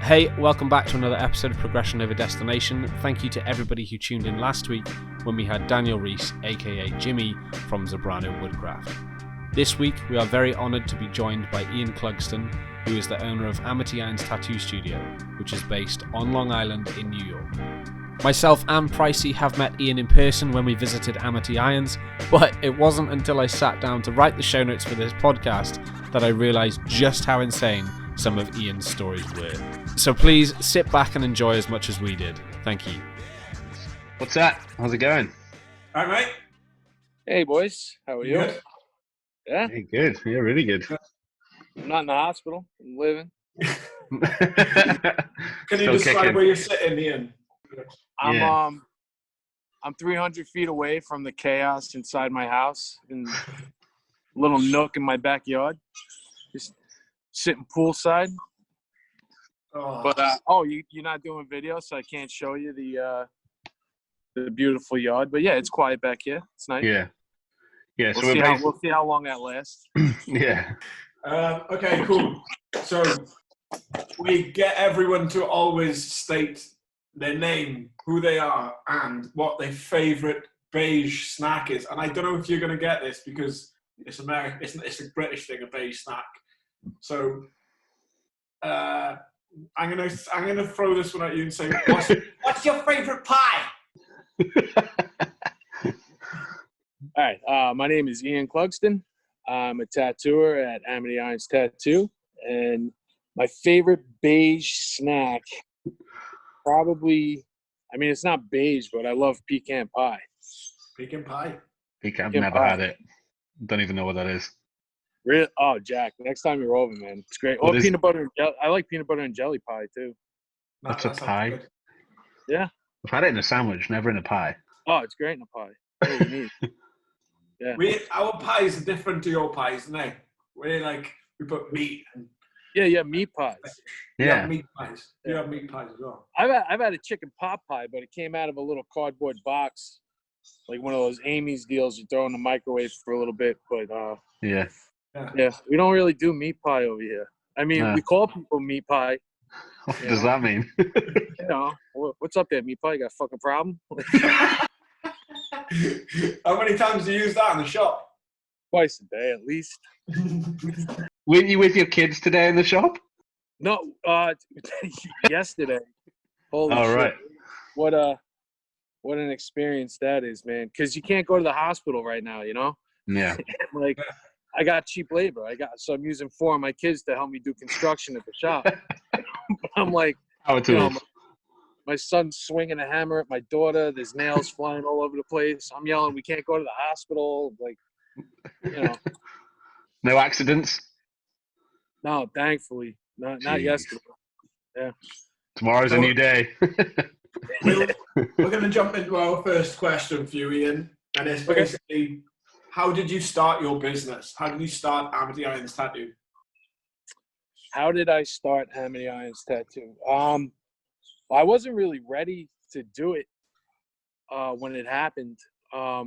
Hey, welcome back to another episode of Progression Over Destination. Thank you to everybody who tuned in last week when we had Daniel Reese, aka Jimmy, from Zebrano Woodcraft. This week, we are very honoured to be joined by Ian Clugston, who is the owner of Amity Irons Tattoo Studio, which is based on Long Island in New York. Myself and Pricey have met Ian in person when we visited Amity Irons, but it wasn't until I sat down to write the show notes for this podcast that I realised just how insane some of Ian's stories were. So please sit back and enjoy as much as we did. Thank you. What's that? How's it going? All right, mate. Hey, boys. How are you? Good. Yeah? Hey, good. Yeah, really good. I'm not in the hospital. I'm living. Can you describe where you're sitting, Ian? I'm 300 feet away from the chaos inside my house in a little nook in my backyard. Just sitting poolside. Oh. But you're not doing video, so I can't show you the beautiful yard. But yeah, it's quiet back here. It's nice. Yeah. So we'll see how long that lasts. Yeah. Okay, cool. So we get everyone to always state their name, who they are, and what their favorite beige snack is. And I don't know if you're going to get this because it's American. It's a British thing, a beige snack. So I'm gonna throw this one at you and say, what's your favorite pie? All right. My name is Ian Clugston. I'm a tattooer at Amity Irons Tattoo, and my favorite beige snack, probably, I mean, it's not beige, but I love pecan pie. Pecan pie? I've never had it. Don't even know what that is. Really? Oh, Jack, next time you're over, man. It's great. Peanut butter and jelly. I like peanut butter and jelly pie, too. That's a pie? Good. Yeah. I've had it in a sandwich, never in a pie. Oh, it's great in a pie. That's what you need. Yeah. Our pies are different to your pies, aren't they? We put meat and... Yeah, meat pies. You Yeah. have meat pies. You have meat pies as well. I've had a chicken pot pie, but it came out of a little cardboard box, like one of those Amy's deals you throw in the microwave for a little bit. But Yeah. yeah, we don't really do meat pie over here. I mean, we call people meat pie. What does that mean? You know, what's up there, meat pie? You got a fucking problem? How many times do you use that in the shop? Twice a day, at least. Weren't you with your kids today in the shop? No, yesterday. Holy shit. Right. What an experience that is, man. Because you can't go to the hospital right now, you know? Yeah. Like, I got cheap labor. So I'm using 4 of my kids to help me do construction at the shop. I'm like, my son's swinging a hammer at my daughter. There's nails flying all over the place. I'm yelling, we can't go to the hospital. Like, you know. No accidents? No, thankfully. Not yesterday. Yeah. Tomorrow's a new day. We're going to jump into our first question for you, Ian. And it's basically, how did you start your business? How did you start Amity Irons Tattoo? How did I start Amity Irons Tattoo? I wasn't really ready to do it when it happened. I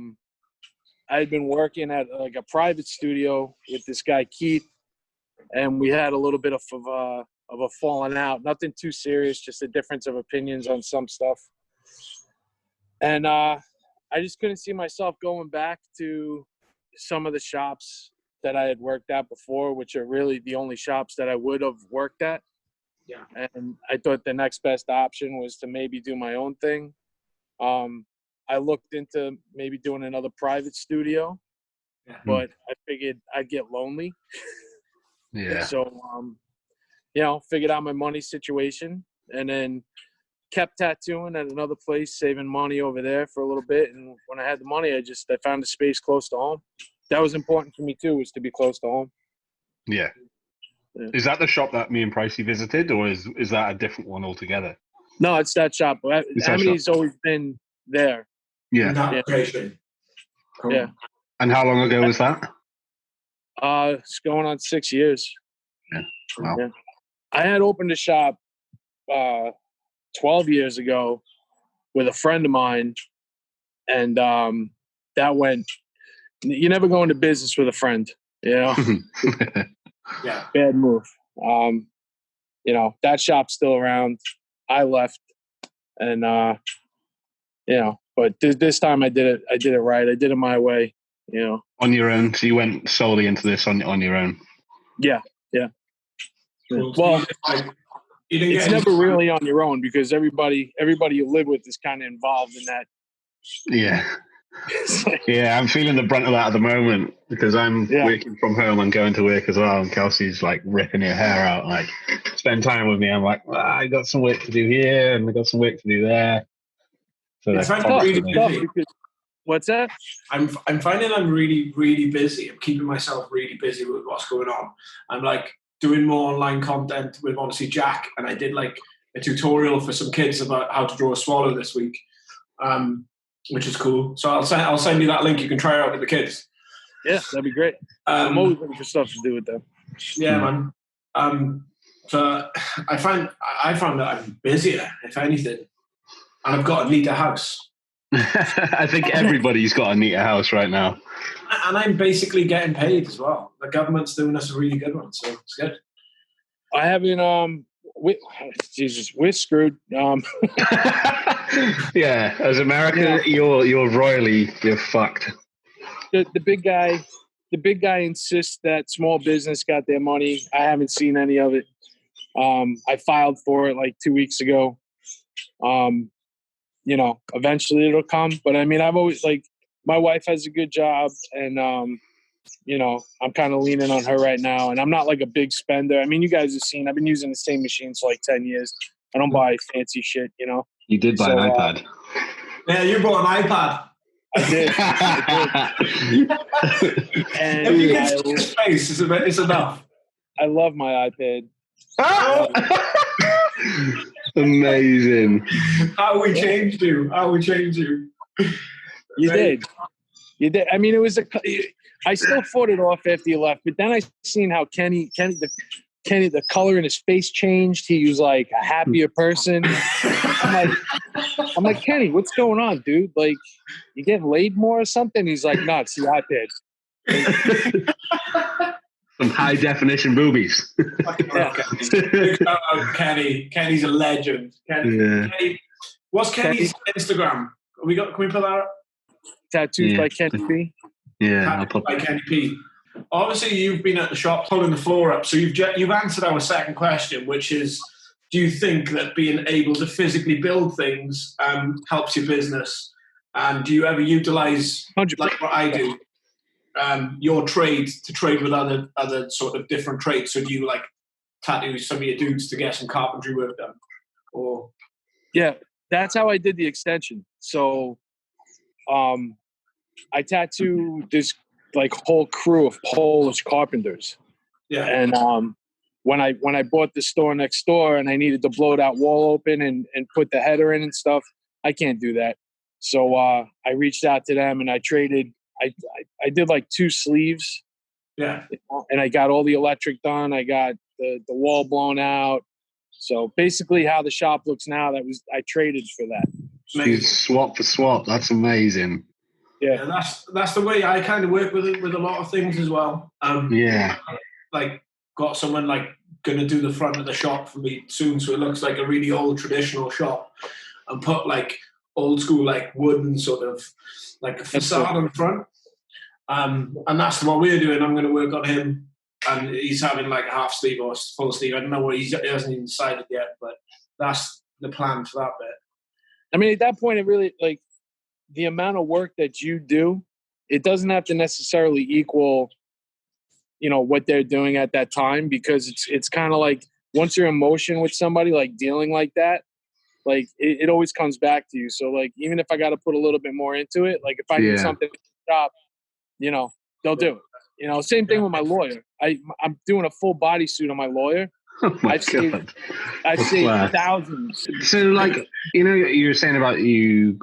had been working at like a private studio with this guy Keith, and we had a little bit of a falling out. Nothing too serious, just a difference of opinions on some stuff. And I just couldn't see myself going back to some of the shops that I had worked at before, which are really the only shops that I would have worked at. Yeah. And I thought the next best option was to maybe do my own thing. I looked into maybe doing another private studio, but I figured I'd get lonely. Yeah. So, figured out my money situation and then kept tattooing at another place, saving money over there for a little bit. And when I had the money, I found a space close to home. That was important for me too, was to be close to home. Yeah. Is that the shop that me and Pricey visited, or is that a different one altogether? No, it's that shop. Amity's always been there. Yeah. In that location. Cool. Yeah. And how long ago was that? It's going on 6 years. Yeah. Wow. Yeah. I had opened a shop 12 years ago with a friend of mine, and that went. You never go into business with a friend, you know. Yeah. Bad move. you know, that shop's still around. I left, and you know, but this time I did it right. I did it my way, you know. On your own. So you went solely into this on your own. Yeah. Well, it's never really on your own because everybody you live with is kind of involved in that. Yeah. Yeah, I'm feeling the brunt of that at the moment because I'm working from home and going to work as well. And Kelsey's like ripping her hair out, like spend time with me. I'm like, I got some work to do here and I got some work to do there. So it's really busy. What's that? I'm finding I'm really, really busy. I'm keeping myself really busy with what's going on. I'm like doing more online content with obviously Jack, and I did like a tutorial for some kids about how to draw a swallow this week. Which is cool. So I'll send you that link. You can try it out with the kids. Yeah, that'd be great. I'm always looking for stuff to do with them. Yeah, man. So I found that I'm busier, if anything, and I've got a neater house. I think everybody's got a neater house right now. And I'm basically getting paid as well. The government's doing us a really good one, so it's good. I haven't. We're screwed. Yeah, as America, you're fucked. The big guy insists that small business got their money. I haven't seen any of it. I filed for it like 2 weeks ago. You know, eventually it'll come. But I mean, I've always my wife has a good job, and you know, I'm kind of leaning on her right now. And I'm not like a big spender. I mean, you guys have seen, I've been using the same machines for like 10 years. I don't buy fancy shit, you know. You did buy an iPad. Yeah, you bought an iPad. I did. And if you get space, it's enough. I love my iPad. Amazing. How we changed you. You did. I mean, it was I still fought it off after you left, but then I seen how Kenny, the color in his face changed. He was like a happier person. I'm like, Kenny, what's going on, dude? Like, you getting laid more or something? He's like, no, it's the iPad. Some high definition boobies. Kenny's a legend. Kenny, what's Kenny's Instagram? Can we put that up? Tattoos by Kenny P. Yeah, by Kenny P. Obviously, you've been at the shop pulling the floor up, so you've answered our second question, which is, do you think that being able to physically build things helps your business? And do you ever utilize, 100%. Like what I do, your trade to trade with other sort of different trades? So do you like tattoo some of your dudes to get some carpentry work done? Or yeah, that's how I did the extension. So I tattooed this like whole crew of Polish carpenters. Yeah. And when I bought the store next door and I needed to blow that wall open and put the header in and stuff, I can't do that. So I reached out to them and I traded. I did like 2 sleeves. Yeah. And I got all the electric done. I got the wall blown out. So basically how the shop looks now, I traded for that. Swap for swap. That's amazing. Yeah, that's the way I kind of work with a lot of things as well. Like got someone like going to do the front of the shop for me soon, so it looks like a really old traditional shop, and put like old school like wooden sort of like a facade on the front. And that's what we're doing. I'm going to work on him, and he's having like a half sleeve or full sleeve. I don't know what he hasn't even decided yet, but that's the plan for that bit. I mean, at that point, it really like. The amount of work that you do, it doesn't have to necessarily equal, you know, what they're doing at that time, because it's kind of like once you're in motion with somebody like dealing like that, like it always comes back to you. So like, even if I got to put a little bit more into it, like if I need something to stop, you know, they'll do it. You know, same thing with my lawyer. I'm doing a full bodysuit on my lawyer. Oh my God. I've saved thousands. So like, you know, you were saying about you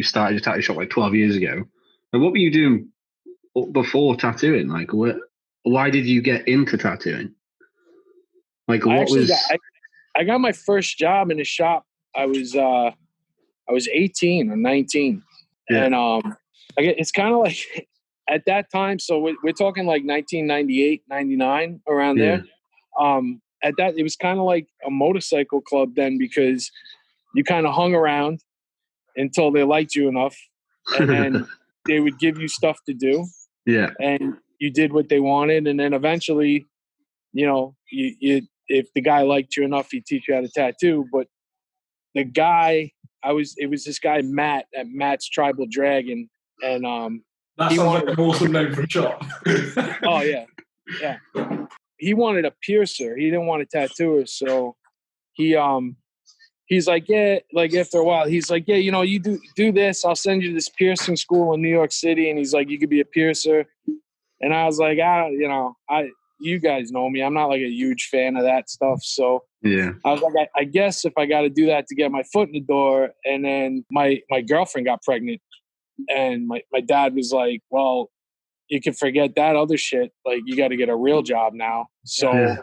started your tattoo shop like 12 years ago. And what were you doing before tattooing? Like, why did you get into tattooing? Like, I got my first job in a shop. I was 18 or 19. Yeah. And it's kind of like at that time. So we're talking like 1998, 99, around there. at that, it was kind of like a motorcycle club then, because you kind of hung around until they liked you enough, and then they would give you stuff to do. Yeah. And you did what they wanted. And then eventually, you if the guy liked you enough, he'd teach you how to tattoo. But the guy, it was this guy, Matt, at Matt's Tribal Dragon. And that sounds like an awesome name for a shop. Oh, yeah. Yeah. He wanted a piercer. He didn't want a tattooer. So he's like, yeah, like after a while, he's like, yeah, you do this. I'll send you to this piercing school in New York City. And he's like, you could be a piercer. And I was like, you guys know me. I'm not like a huge fan of that stuff. So yeah, I was like, I guess if I got to do that to get my foot in the door. And then my girlfriend got pregnant, and my dad was like, well, you can forget that other shit. Like, you got to get a real job now. So yeah.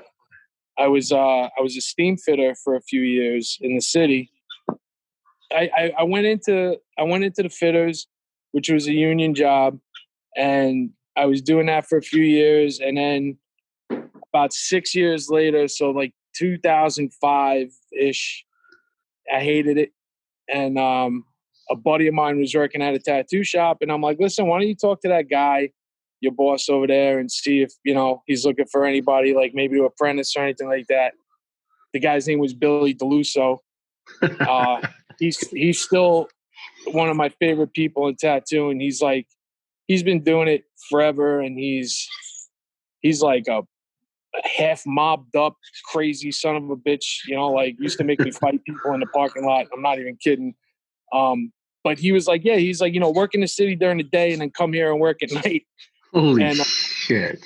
I was a steam fitter for a few years in the city. I went into the fitters, which was a union job, and I was doing that for a few years. And then about 6 years later, so like 2005-ish, I hated it. And a buddy of mine was working at a tattoo shop, and I'm like, listen, why don't you talk to that guy, your boss over there, and see if, he's looking for anybody, like maybe to apprentice or anything like that. The guy's name was Billy DeLusso. He's still one of my favorite people in tattooing. He's been doing it forever, and he's like a half mobbed up crazy son of a bitch, like used to make me fight people in the parking lot. I'm not even kidding. But he was like, yeah, he's like, work in the city during the day and then come here and work at night. Holy shit.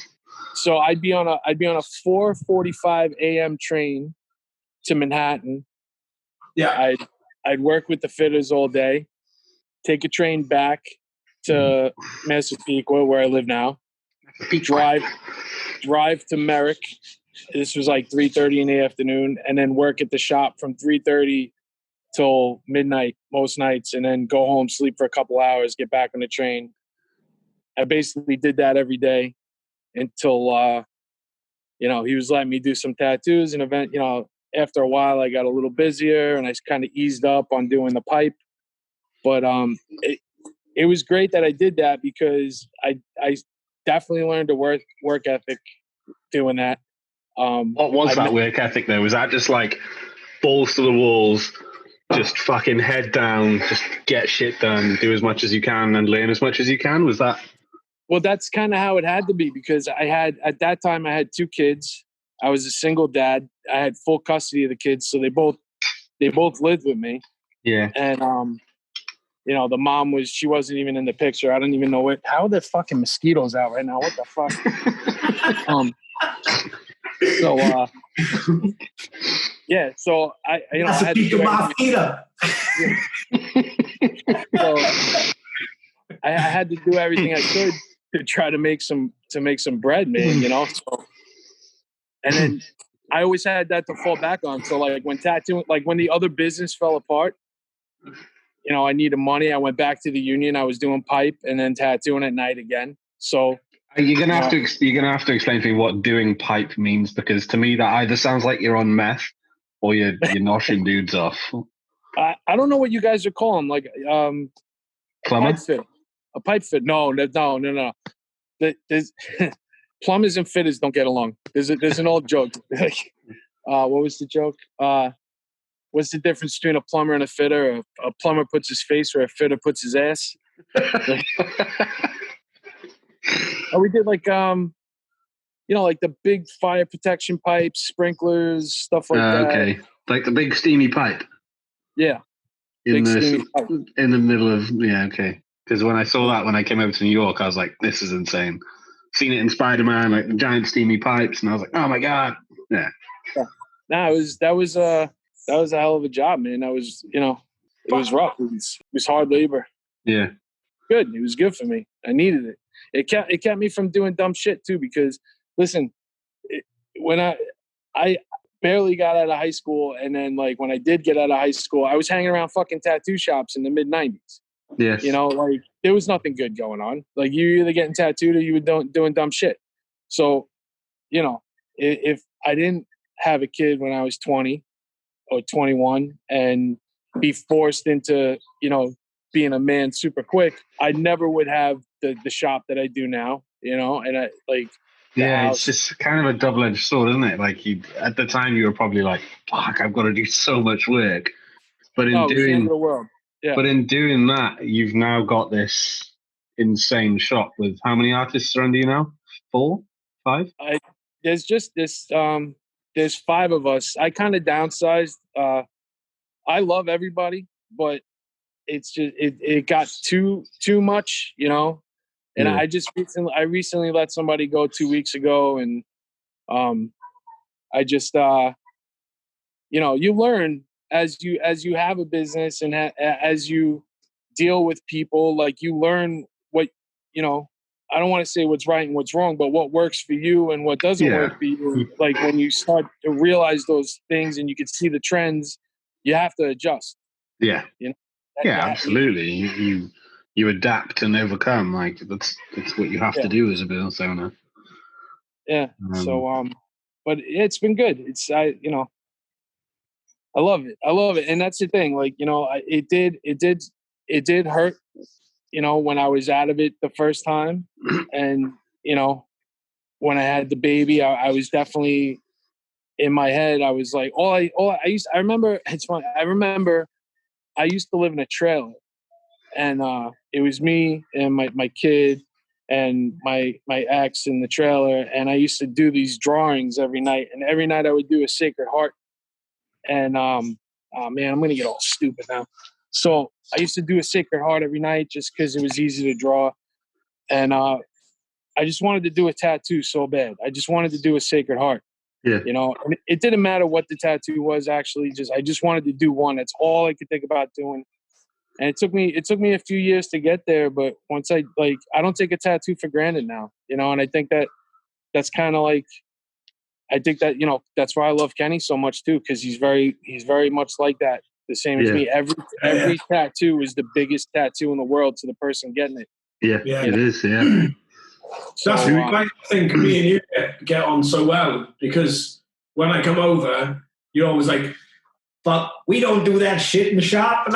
So I'd be on a 4:45 a.m. train to Manhattan. Yeah. I'd work with the fitters all day, take a train back to Massapequa, where I live now, drive to Merrick. This was like 3:30 in the afternoon, and then work at the shop from 3:30 till midnight most nights, and then go home, sleep for a couple hours, get back on the train. I basically did that every day until he was letting me do some tattoos and event. After a while, I got a little busier, and I kind of eased up on doing the pipe. But it was great that I did that, because I definitely learned a work ethic doing that. What was that work ethic though? Was that just like balls to the walls, just fucking head down, just get shit done, do as much as you can and learn as much as you can? Was that? Well, that's kind of how it had to be, because at that time I had 2 kids. I was a single dad. I had full custody of the kids, so they both lived with me. Yeah. And the mom she wasn't even in the picture. I don't even know how are the fucking mosquitoes out right now? What the fuck? Yeah. So I had to do mosquito. So I had to do everything I could to try to make some bread, man. So, and then I always had that to fall back on. So like when tattooing, like when the other business fell apart, I needed money. I went back to the union. I was doing pipe and then tattooing at night again. So you're gonna have to explain to me what doing pipe means, because to me that either sounds like you're on meth or you're noshing dudes off. I don't know what you guys are calling, like plumber? Pipe fit. A pipe fit? No. There's plumbers and fitters don't get along. There's an old joke. What was the joke? What's the difference between a plumber and a fitter? A plumber puts his face where a fitter puts his ass. We did like like the big fire protection pipes, sprinklers, stuff like that. Okay, like the big steamy pipe. Yeah. In the middle of okay. Because when I saw that when I came over to New York, I was like, this is insane. Seen it in Spider-Man, like the giant steamy pipes, and I was like, oh my god. Yeah. Nah, that was a hell of a job, man. That was it was rough. It was hard labor. Yeah. Good. It was good for me. I needed it. It kept me from doing dumb shit too, because listen, when I barely got out of high school, and then like when I did get out of high school, I was hanging around fucking tattoo shops in the mid-90s. Yes. Like there was nothing good going on. Like you either getting tattooed or you were doing dumb shit. So, if I didn't have a kid when I was 20 or 21 and be forced into, being a man super quick, I never would have the shop that I do now, and I like the house. It's just kind of a double-edged sword, isn't it? Like at the time you were probably like, fuck, I've got to do so much work. But in doing the world. Yeah. But in doing that, you've now got this insane shop with how many artists are under you now? 4? 5? There's just this there's 5 of us. I kind of downsized. I love everybody, but it's just it got too much, And I recently let somebody go 2 weeks ago, and I just you learn as you have a business and as you deal with people, like you learn what I don't want to say what's right and what's wrong, but what works for you and what doesn't work for you. Like when you start to realize those things and you can see the trends, you have to adjust. Yeah. Absolutely. You adapt and overcome. Like that's what you have to do as a business owner. Yeah. But it's been good. I love it. And that's the thing. Like, it did hurt, when I was out of it the first time. And, when I had the baby, I was definitely in my head. I was like, I remember, it's funny. I remember I used to live in a trailer, and it was me and my kid and my ex in the trailer. And I used to do these drawings every night, and every night I would do a Sacred Heart. And, oh man, I'm going to get all stupid now. So I used to do a Sacred Heart every night just because it was easy to draw. And I just wanted to do a tattoo so bad. I just wanted to do a Sacred Heart. Yeah. And it didn't matter what the tattoo was, actually. I just wanted to do one. That's all I could think about doing. And it took me a few years to get there. But once I don't take a tattoo for granted now, and I think that's kind of like, I think that, that's why I love Kenny so much too, because he's very much like that. The same as me. Every tattoo is the biggest tattoo in the world to the person getting it. Yeah. It is. Yeah. That's why I think me and you get on so well, because when I come over, you're always like, "But we don't do that shit in the shop," and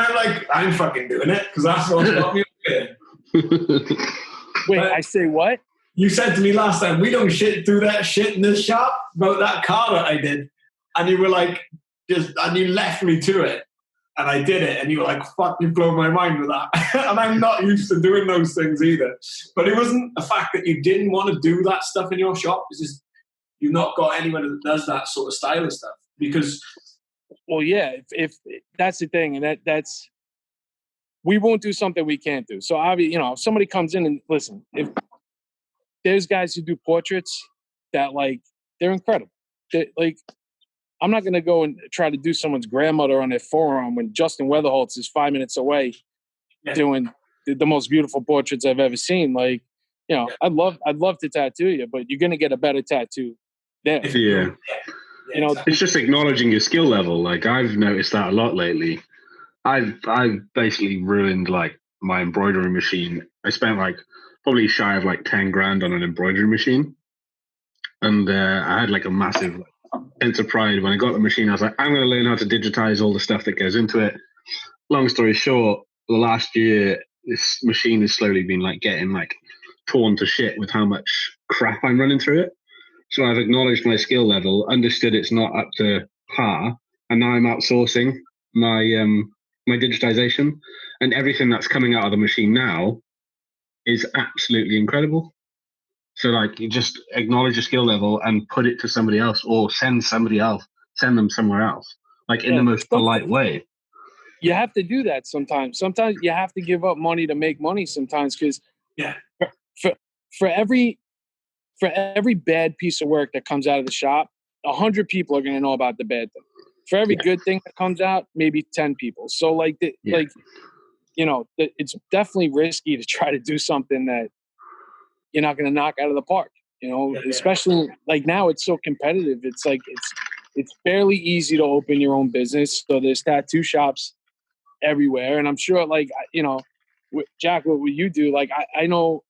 I'm fucking doing it because that's what's got me here. Wait, I say what? You said to me last time, we don't do that shit in this shop about that car that I did. And you were like, and you left me to it. And I did it. And you were like, fuck, you blow my mind with that. And I'm not used to doing those things either. But it wasn't a fact that you didn't want to do that stuff in your shop. It's just, you've not got anyone that does that sort of style of stuff. Because. Well, yeah, if that's the thing. And that's, we won't do something we can't do. So obviously, if somebody comes in and listen, if there's guys who do portraits that they're incredible. I'm not going to go and try to do someone's grandmother on their forearm when Justin Weatherholtz is 5 minutes away doing the most beautiful portraits I've ever seen. I'd love to tattoo you, but you're going to get a better tattoo there. Yeah. It's just acknowledging your skill level. I've noticed that a lot lately. I've basically ruined my embroidery machine. I spent probably shy of 10 grand on an embroidery machine. And I had a massive sense of pride when I got the machine. I was like, I'm going to learn how to digitize all the stuff that goes into it. Long story short, the last year, this machine has slowly been getting torn to shit with how much crap I'm running through it. So I've acknowledged my skill level, understood it's not up to par, and now I'm outsourcing my my digitization, and everything that's coming out of the machine now is absolutely incredible. So you just acknowledge your skill level and put it to somebody else, or send them somewhere else, in the most polite way. You have to do that sometimes. Sometimes you have to give up money to make money sometimes, because for every bad piece of work that comes out of the shop, 100 people are going to know about the bad thing. For every good thing that comes out, maybe 10 people. So it's definitely risky to try to do something that you're not going to knock out of the park, especially now it's so competitive. It's it's fairly easy to open your own business. So there's tattoo shops everywhere. And I'm sure Jack, what would you do? I know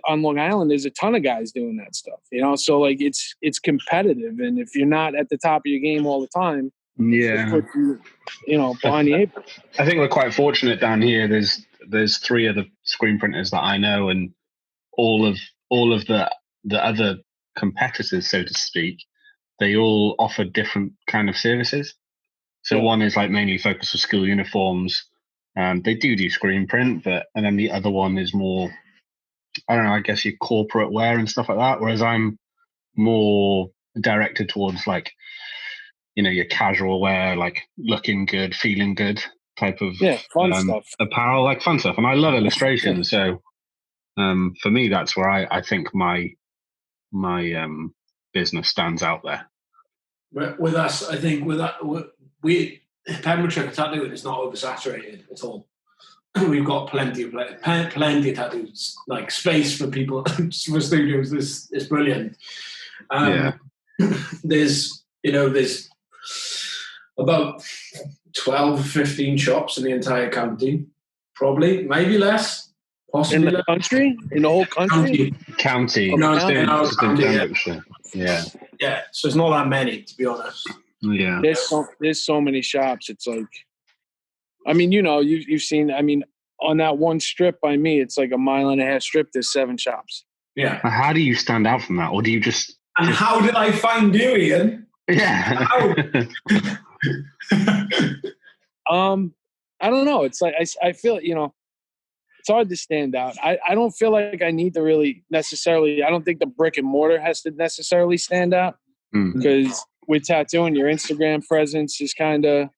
on Long Island, there's a ton of guys doing that stuff, you know? So like, it's competitive. And if you're not at the top of your game all the time, yeah, it puts you, you know, behind the eight ball. I think we're quite fortunate down here. There's 3 other screen printers that I know, and all of the other competitors, so to speak, they all offer different kind of services. So one is like mainly focused on school uniforms. They do screen print, and then the other one is more, I don't know, I guess your corporate wear and stuff like that. Whereas I'm more directed towards like, you know, your casual wear, like looking good, feeling good type of fun stuff, apparel, like fun stuff. And I love illustration. So for me, that's where I think my business stands out there. With us, I think we Pembrokeshire tattooing is not oversaturated at all. We've got plenty of tattoos, like space for people for studios. Is brilliant. There's about 12, 15 shops in the entire county, probably, maybe less. Possibly in the country, in the whole country. County. No, just in Pembrokeshire. Yeah. Yeah. So it's not that many, to be honest. Yeah. There's so many shops. It's like, I mean, you know, you've seen. I mean, on that one strip by me, it's like a 1.5 mile strip. There's 7 shops. Yeah. How do you stand out from that, or do you just? And how did I find you, Ian? Yeah. I don't know. It's like I feel, you know, it's hard to stand out. I don't feel like I need to really necessarily. I don't think the brick and mortar has to necessarily stand out because with tattooing, your Instagram presence is kind of,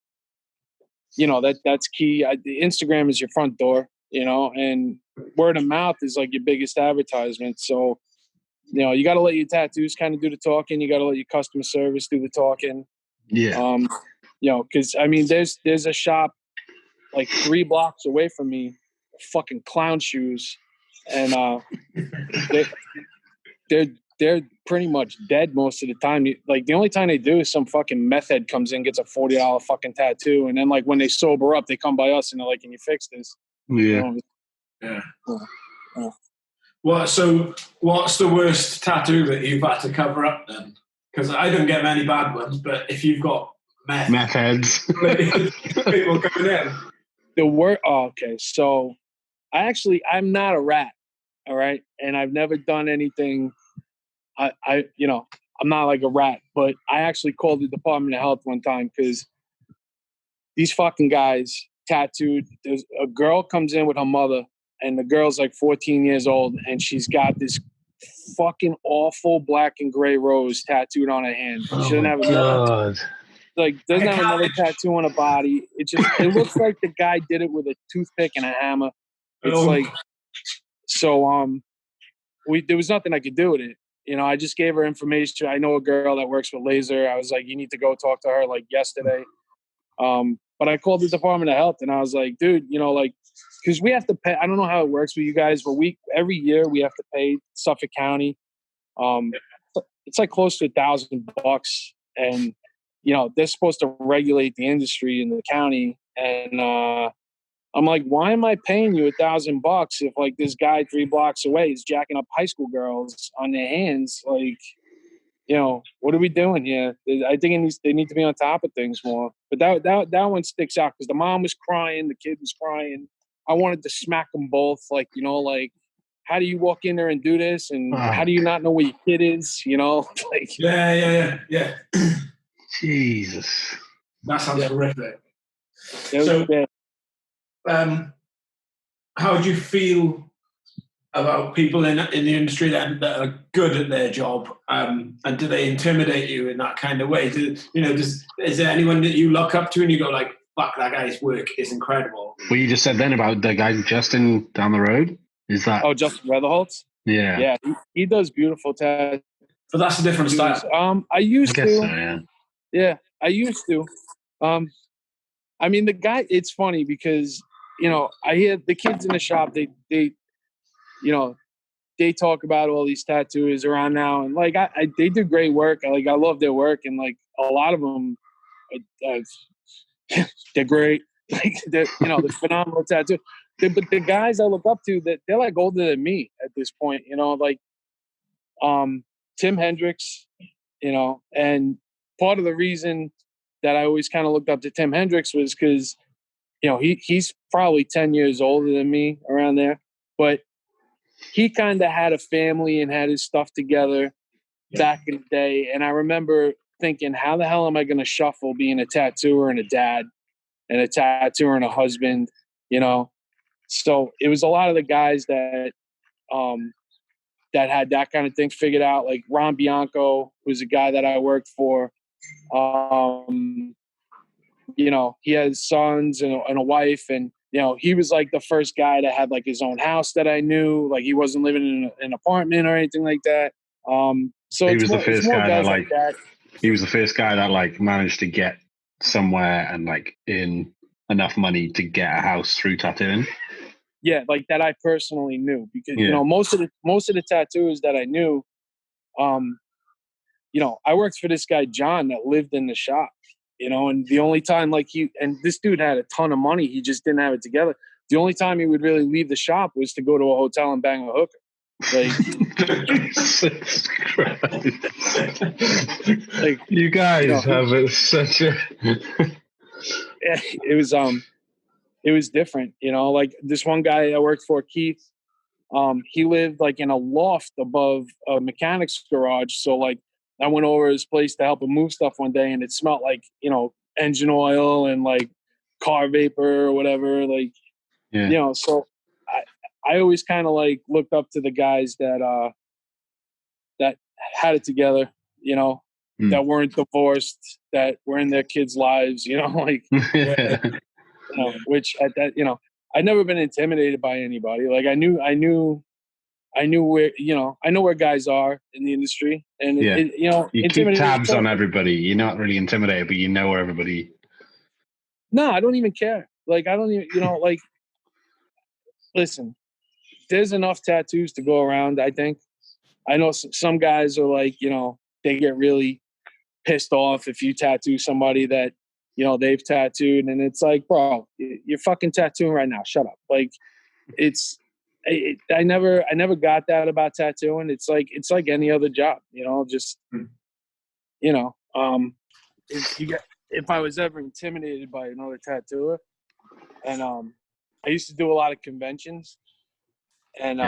you know, that's key. Instagram is your front door, you know, and word of mouth is like your biggest advertisement. So, you know, you got to let your tattoos kind of do the talking. You got to let your customer service do the talking. Yeah. You know, because I mean, there's a shop like 3 blocks away from me, fucking clown shoes, and they're pretty much dead most of the time. Like the only time they do is some fucking meth head comes in, gets a $40 fucking tattoo, and then like when they sober up, they come by us and they're like, "Can you fix this?" Yeah. Yeah. Well, so what's the worst tattoo that you've had to cover up then? Because I don't get many bad ones, but if you've got meth heads, people coming in. Okay, so I'm not a rat, all right, and I've never done anything. You know, I'm not like a rat, but I actually called the Department of Health one time because these fucking guys tattooed. There's a girl comes in with her mother, and the girl's like 14 years old, and she's got this fucking awful black and gray rose tattooed on her hand. She doesn't have another, doesn't have another tattoo on her body. It looks like the guy did it with a toothpick and a hammer. It's like, so there was nothing I could do with it. You know, I just gave her information. I know a girl that works with laser. I was like, you need to go talk to her like yesterday. But I called the Department of Health and I was like, dude, you know, like, because we have to pay. I don't know how it works with you guys, but every year we have to pay Suffolk County. It's like close to $1,000, and you know they're supposed to regulate the industry in the county. And I'm like, why am I paying you $1,000 if like this guy 3 blocks away is jacking up high school girls on their hands? Like, you know, what are we doing here? I think they need to be on top of things more. But that one sticks out because the mom was crying, the kid was crying. I wanted to smack them both. Like, you know, like, how do you walk in there and do this? And how do you not know where your kid is? You know? Like, yeah. Jesus. That sounds horrific. So, how do you feel about people in the industry that are good at their job, and do they intimidate you in that kind of way? Is there anyone that you look up to and you go like, fuck, that guy's work is incredible? What you just said then about the guy Justin down the road, is that? Oh, Justin Weatherholtz? Yeah, he does beautiful tattoos. But that's a different style. I used to. So, yeah, I used to. I mean, the guy. It's funny because you know I hear the kids in the shop. They you know, they talk about all these tattoos around now, and like they do great work. I love their work, and like a lot of them, they're great. Like, they're phenomenal tattoo. But the guys I look up to, that they're like older than me at this point, like Tim Hendricks, and part of the reason that I always kind of looked up to Tim Hendricks was because, he's probably 10 years older than me, around there, but he kind of had a family and had his stuff together back in the day. And I remember thinking, how the hell am I going to shuffle being a tattooer and a dad and a tattooer and a husband, So it was a lot of the guys that that had that kind of thing figured out. Like Ron Bianco was a guy that I worked for. He has sons and a wife, and he was like the first guy that had like his own house that I knew. Like he wasn't living in an apartment or anything like that. So he was the first guy that like that. He was the first guy that like managed to get somewhere and like earn enough money to get a house through tattooing. Yeah, like that I personally knew, because most of the tattooers that I knew, I worked for this guy John that lived in the shop, and the only time this dude had a ton of money, he just didn't have it together. The only time he would really leave the shop was to go to a hotel and bang a hooker. Like, Jesus Christ. Like, you guys have such a it was different, like this one guy I worked for, Keith, he lived like in a loft above a mechanic's garage. So like I went over his place to help him move stuff one day, and it smelled like, engine oil and like car vapor or whatever. Like, so I always kind of like looked up to the guys that had it together, that weren't divorced, that were in their kids' lives, like, which at that, I'd never been intimidated by anybody. Like I knew where, I know where guys are in the industry, and you keep tabs on everybody. You're not really intimidated, but you know where everybody. No, I don't even care. Like, I don't even, like, listen, there's enough tattoos to go around. I think. I know some guys are like, they get really pissed off if you tattoo somebody that, they've tattooed, and it's like, bro, you're fucking tattooing right now. Shut up. Like, I never got that about tattooing. It's like any other job, just, if I was ever intimidated by another tattooer, and I used to do a lot of conventions, and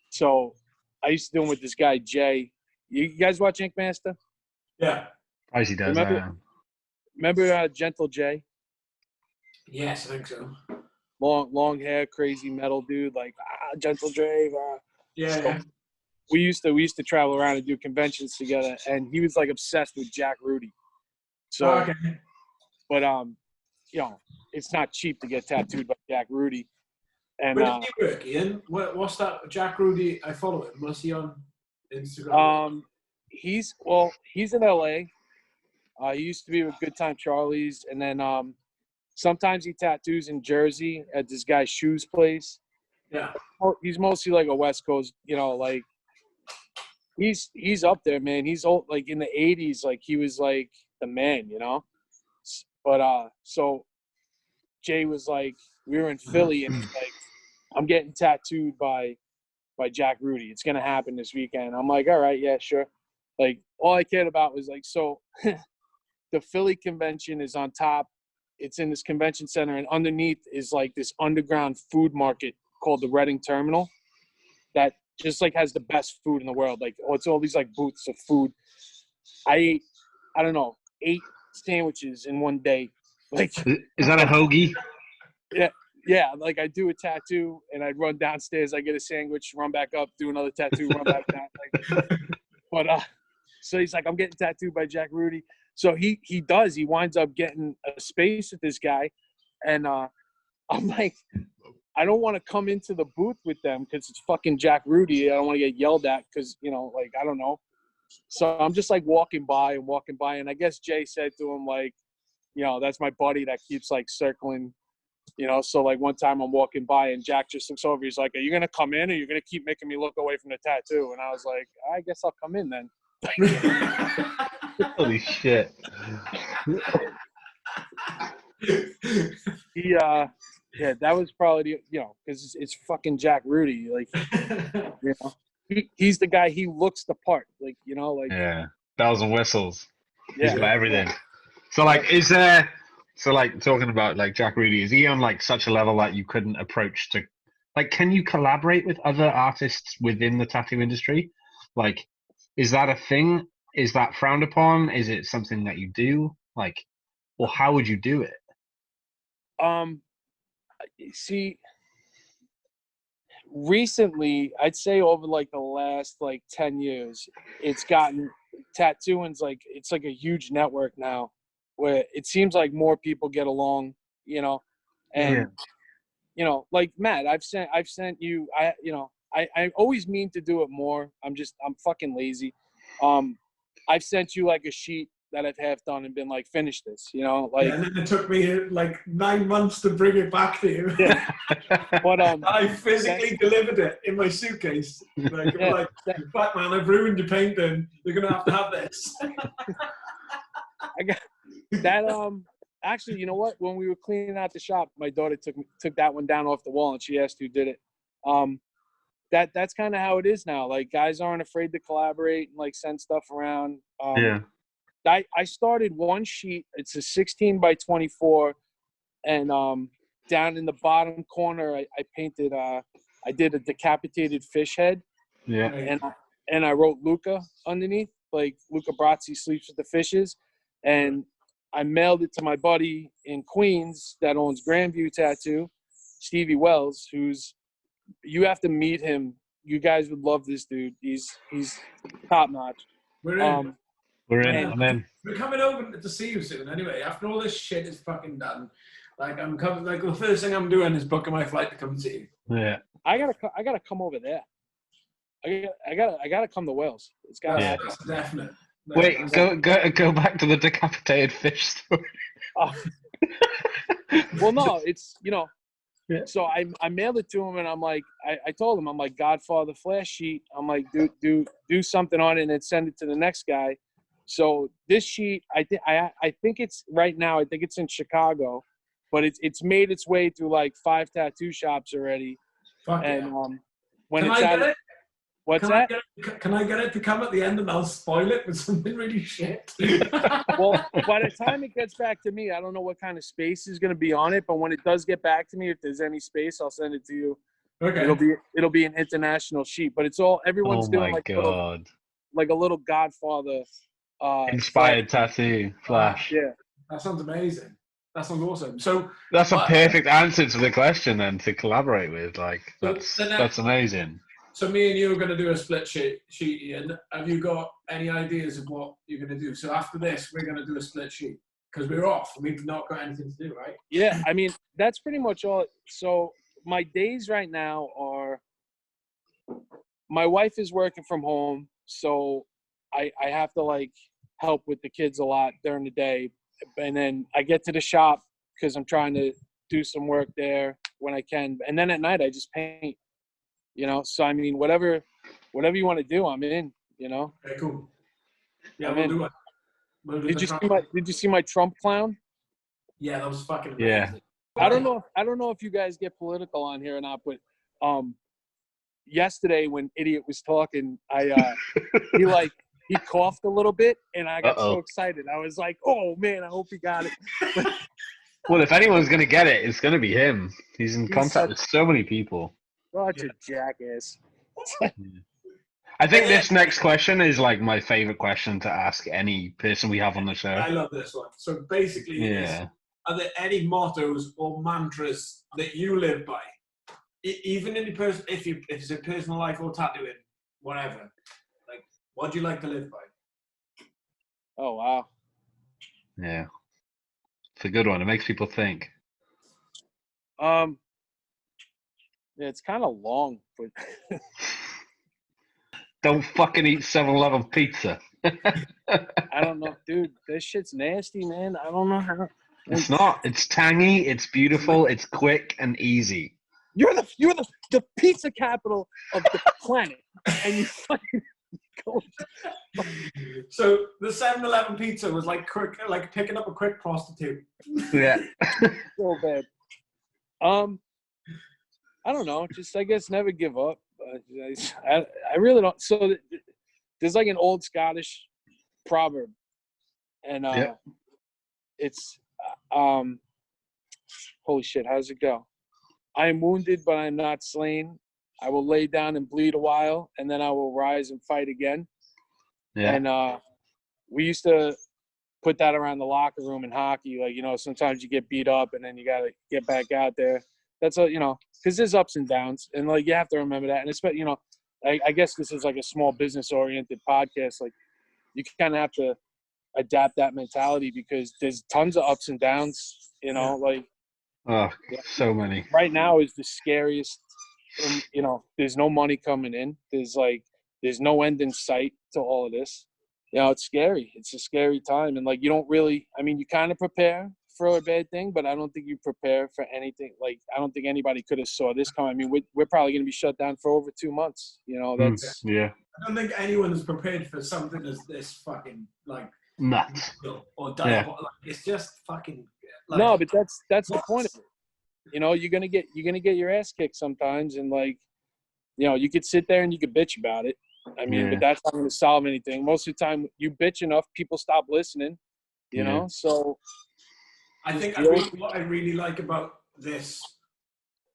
so I used to do them with this guy Jay. You guys watch Ink Master? Yeah. As he does. Remember Gentle Jay? Yes, I think so. Long hair, crazy metal dude, like Gentle Jay. Yeah. We used to travel around and do conventions together, and he was like obsessed with Jack Rudy. So, but it's not cheap to get tattooed by Jack Rudy. And where does he work, Ian? What's that? Jack Rudy? I follow him. Was he on Instagram? He's in LA. He used to be with Good Time Charlie's, and then sometimes he tattoos in Jersey at this guy's shoes place. Yeah. He's mostly like a West Coast, like he's up there, man. He's old, like in the 80s, like he was like the man, But so Jay was like, we were in Philly, and he's like, I'm getting tattooed by Jack Rudy. It's gonna happen this weekend. I'm like, all right, yeah, sure. Like, all I cared about was like, so the Philly convention is on top. It's in this convention center, and underneath is like this underground food market called the Reading Terminal that just like has the best food in the world. Like, it's all these like booths of food. I ate, I don't know, 8 sandwiches in one day. Like, is that a hoagie? Yeah. Like, I do a tattoo, and I'd run downstairs. I get a sandwich, run back up, do another tattoo, run back down. Like, but so he's like, I'm getting tattooed by Jack Rudy. So he winds up getting a space with this guy, and I'm like, I don't want to come into the booth with them because it's fucking Jack Rudy. I don't want to get yelled at because, like, I don't know. So I'm just like walking by, and I guess Jay said to him, like, that's my buddy that keeps like circling, so like one time I'm walking by and Jack just looks over. He's like, are you going to come in, or you're going to keep making me look away from the tattoo? And I was like, I guess I'll come in then. Holy shit. Yeah, that was probably because it's fucking Jack Rudy. Like, he's the guy. He looks the part. Like, yeah, bells and whistles. Yeah, He's got everything. So like, is there? So like, talking about like Jack Rudy, is he on like such a level that you couldn't approach to? Like, can you collaborate with other artists within the tattoo industry? Like, is that a thing? Is that frowned upon? Is it something that you do? Like, or how would you do it? See, recently, I'd say over like the last like 10 years, it's gotten tattooing's like it's like a huge network now, where it seems like more people get along, and like Matt, I've sent you, I always mean to do it more. I'm fucking lazy. I've sent you like a sheet that I've half done and been like, finish this, like. Yeah, and then it took me like 9 months to bring it back to you. Yeah. But I physically delivered it in my suitcase. Like, fuck man, I've ruined your painting. You're gonna have this. I got that. Actually, you know what? When we were cleaning out the shop, my daughter took that one down off the wall, and she asked who did it. That's kind of how it is now. Like, guys aren't afraid to collaborate and like send stuff around. I started one sheet. It's a 16 by 24, and down in the bottom corner, I painted. I did a decapitated fish head. Yeah. And I wrote Luca underneath, like Luca Brazzi sleeps with the fishes, and I mailed it to my buddy in Queens that owns Grandview Tattoo, Stevie Wells, you have to meet him. You guys would love this dude. He's top notch. We're in. I'm in. We're coming over to see you soon. Anyway, after all this shit is fucking done, like I'm coming. Like the first thing I'm doing is booking my flight to come see you. Yeah. I gotta come over there. I gotta come to Wales. It's got. That's definite. Wait, go back to the decapitated fish story. Well, no, it's Yeah. So I mailed it to him, and I'm like, I told him, I'm like, Godfather flash sheet. I'm like, do something on it and then send it to the next guy. So this sheet, I think it's right now. I think it's in Chicago, but it's made its way through like 5 tattoo shops already. Fuck and yeah. When Can it's I out, get it? What's Can that? Can I get it to come at the end and I'll spoil it with something really shit? Well, by the time it gets back to me, I don't know what kind of space is going to be on it, but when it does get back to me, if there's any space, I'll send it to you. Okay. It'll be an international sheet, but it's all everyone's doing like a little Godfather inspired tattoo flash. Yeah, that sounds amazing. That sounds awesome. So that's a perfect answer to the question then to collaborate with. Like So that's amazing. So me and you are going to do a split sheet, Ian. Have you got any ideas of what you're going to do? So after this, we're going to do a split sheet because we're off. We've not got anything to do, right? Yeah, I mean, that's pretty much all. So my days right now are, my wife is working from home, so I have to like help with the kids a lot during the day. And then I get to the shop because I'm trying to do some work there when I can. And then at night I just paint. So I mean, whatever you want to do, I'm in. Okay, cool. Yeah, we'll do it. Did you see my Trump clown? Yeah, that was fucking amazing. Yeah. I don't know if you guys get political on here or not, but yesterday when Idiot was talking, he coughed a little bit, and I got so excited. I was like, "Oh man, I hope he got it." Well, if anyone's gonna get it, it's gonna be him. He's in contact with so many people. Such a jackass. I think this next question is like my favorite question to ask any person we have on the show. I love this one. So basically, are there any mottos or mantras that you live by, even in your if it's a personal life or tattooing, whatever? Like, what do you like to live by? Oh wow. Yeah, it's a good one. It makes people think. Yeah, it's kind of long, but don't fucking eat 7-Eleven pizza. I don't know, dude. This shit's nasty, man. I don't know how. It's not. It's tangy. It's beautiful. It's quick and easy. You're the pizza capital of the planet, and you fucking go. So the 7-Eleven pizza was like picking up a quick prostitute. Yeah. So bad. I don't know. Just, I guess, never give up. I really don't. So there's like an old Scottish proverb, and it's holy shit. How does it go? I am wounded, but I am not slain. I will lay down and bleed a while, and then I will rise and fight again. Yeah. And we used to put that around the locker room in hockey. Like, you know, sometimes you get beat up, and then you got to get back out there. That's a, you know, because there's ups and downs, and like you have to remember that. And it's, you know, I guess this is like a small business oriented podcast. Like, you kind of have to adapt that mentality because there's tons of ups and downs. You know, like so many. Right now is the scariest. And, you know, there's no money coming in. There's no end in sight to all of this. You know, it's scary. It's a scary time, and like you don't really. I mean, you kind of prepare for a bad thing, but I don't think you prepare for anything. Like, I don't think anybody could have saw this coming. I mean, we're probably going to be shut down for over 2 months. You know, that's I don't think anyone is prepared for something as this fucking like nuts or diabolical. Like, it's just fucking. Like, no, but that's the point of it. You know, you're gonna get your ass kicked sometimes, and like, you know, you could sit there and you could bitch about it. I mean, but that's not going to solve anything. Most of the time, you bitch enough, people stop listening. You know, so. I think what I really like about this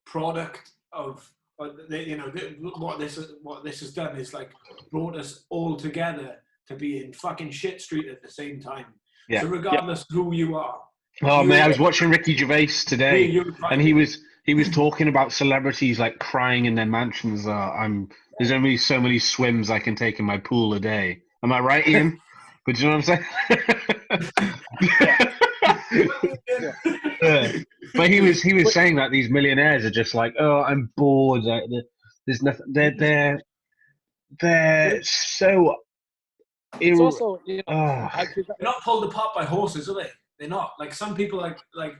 product of, you know, what this has done is like brought us all together to be in fucking shit street at the same time. Yeah. So regardless of who you are. Oh man, I was watching Ricky Gervais today, and he was talking about celebrities like crying in their mansions. There's only so many swims I can take in my pool a day. Am I right, Ian? But you know what I'm saying? But he was saying that these millionaires are just like, oh, I'm bored. There's nothing. They're so. It's also, you know, they're not pulled apart by horses, are they? They're not. Like some people like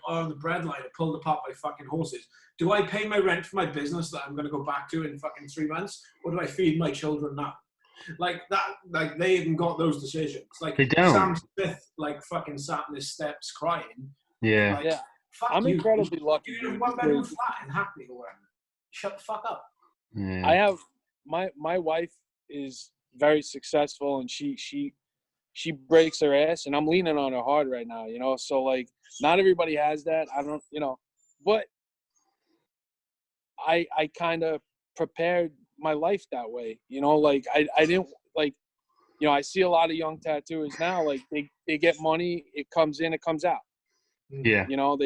on the breadline are pulled apart by fucking horses. Do I pay my rent for my business that I'm going to go back to in fucking 3 months, or do I feed my children now? Like that. Like they haven't got those decisions. Like they don't. Sam Smith, like fucking sat in his steps crying. Yeah. Like, fuck I'm incredibly lucky. You're in a one-bedroom flat in Hackney or whatever. Shut the fuck up. I have my wife is very successful, and she breaks her ass, and I'm leaning on her hard right now, you know. So like, not everybody has that. I don't, you know, but I kind of prepared my life that way, you know. Like I didn't, like, you know, I see a lot of young tattooers now, like they get money, it comes in, it comes out. Yeah. You know,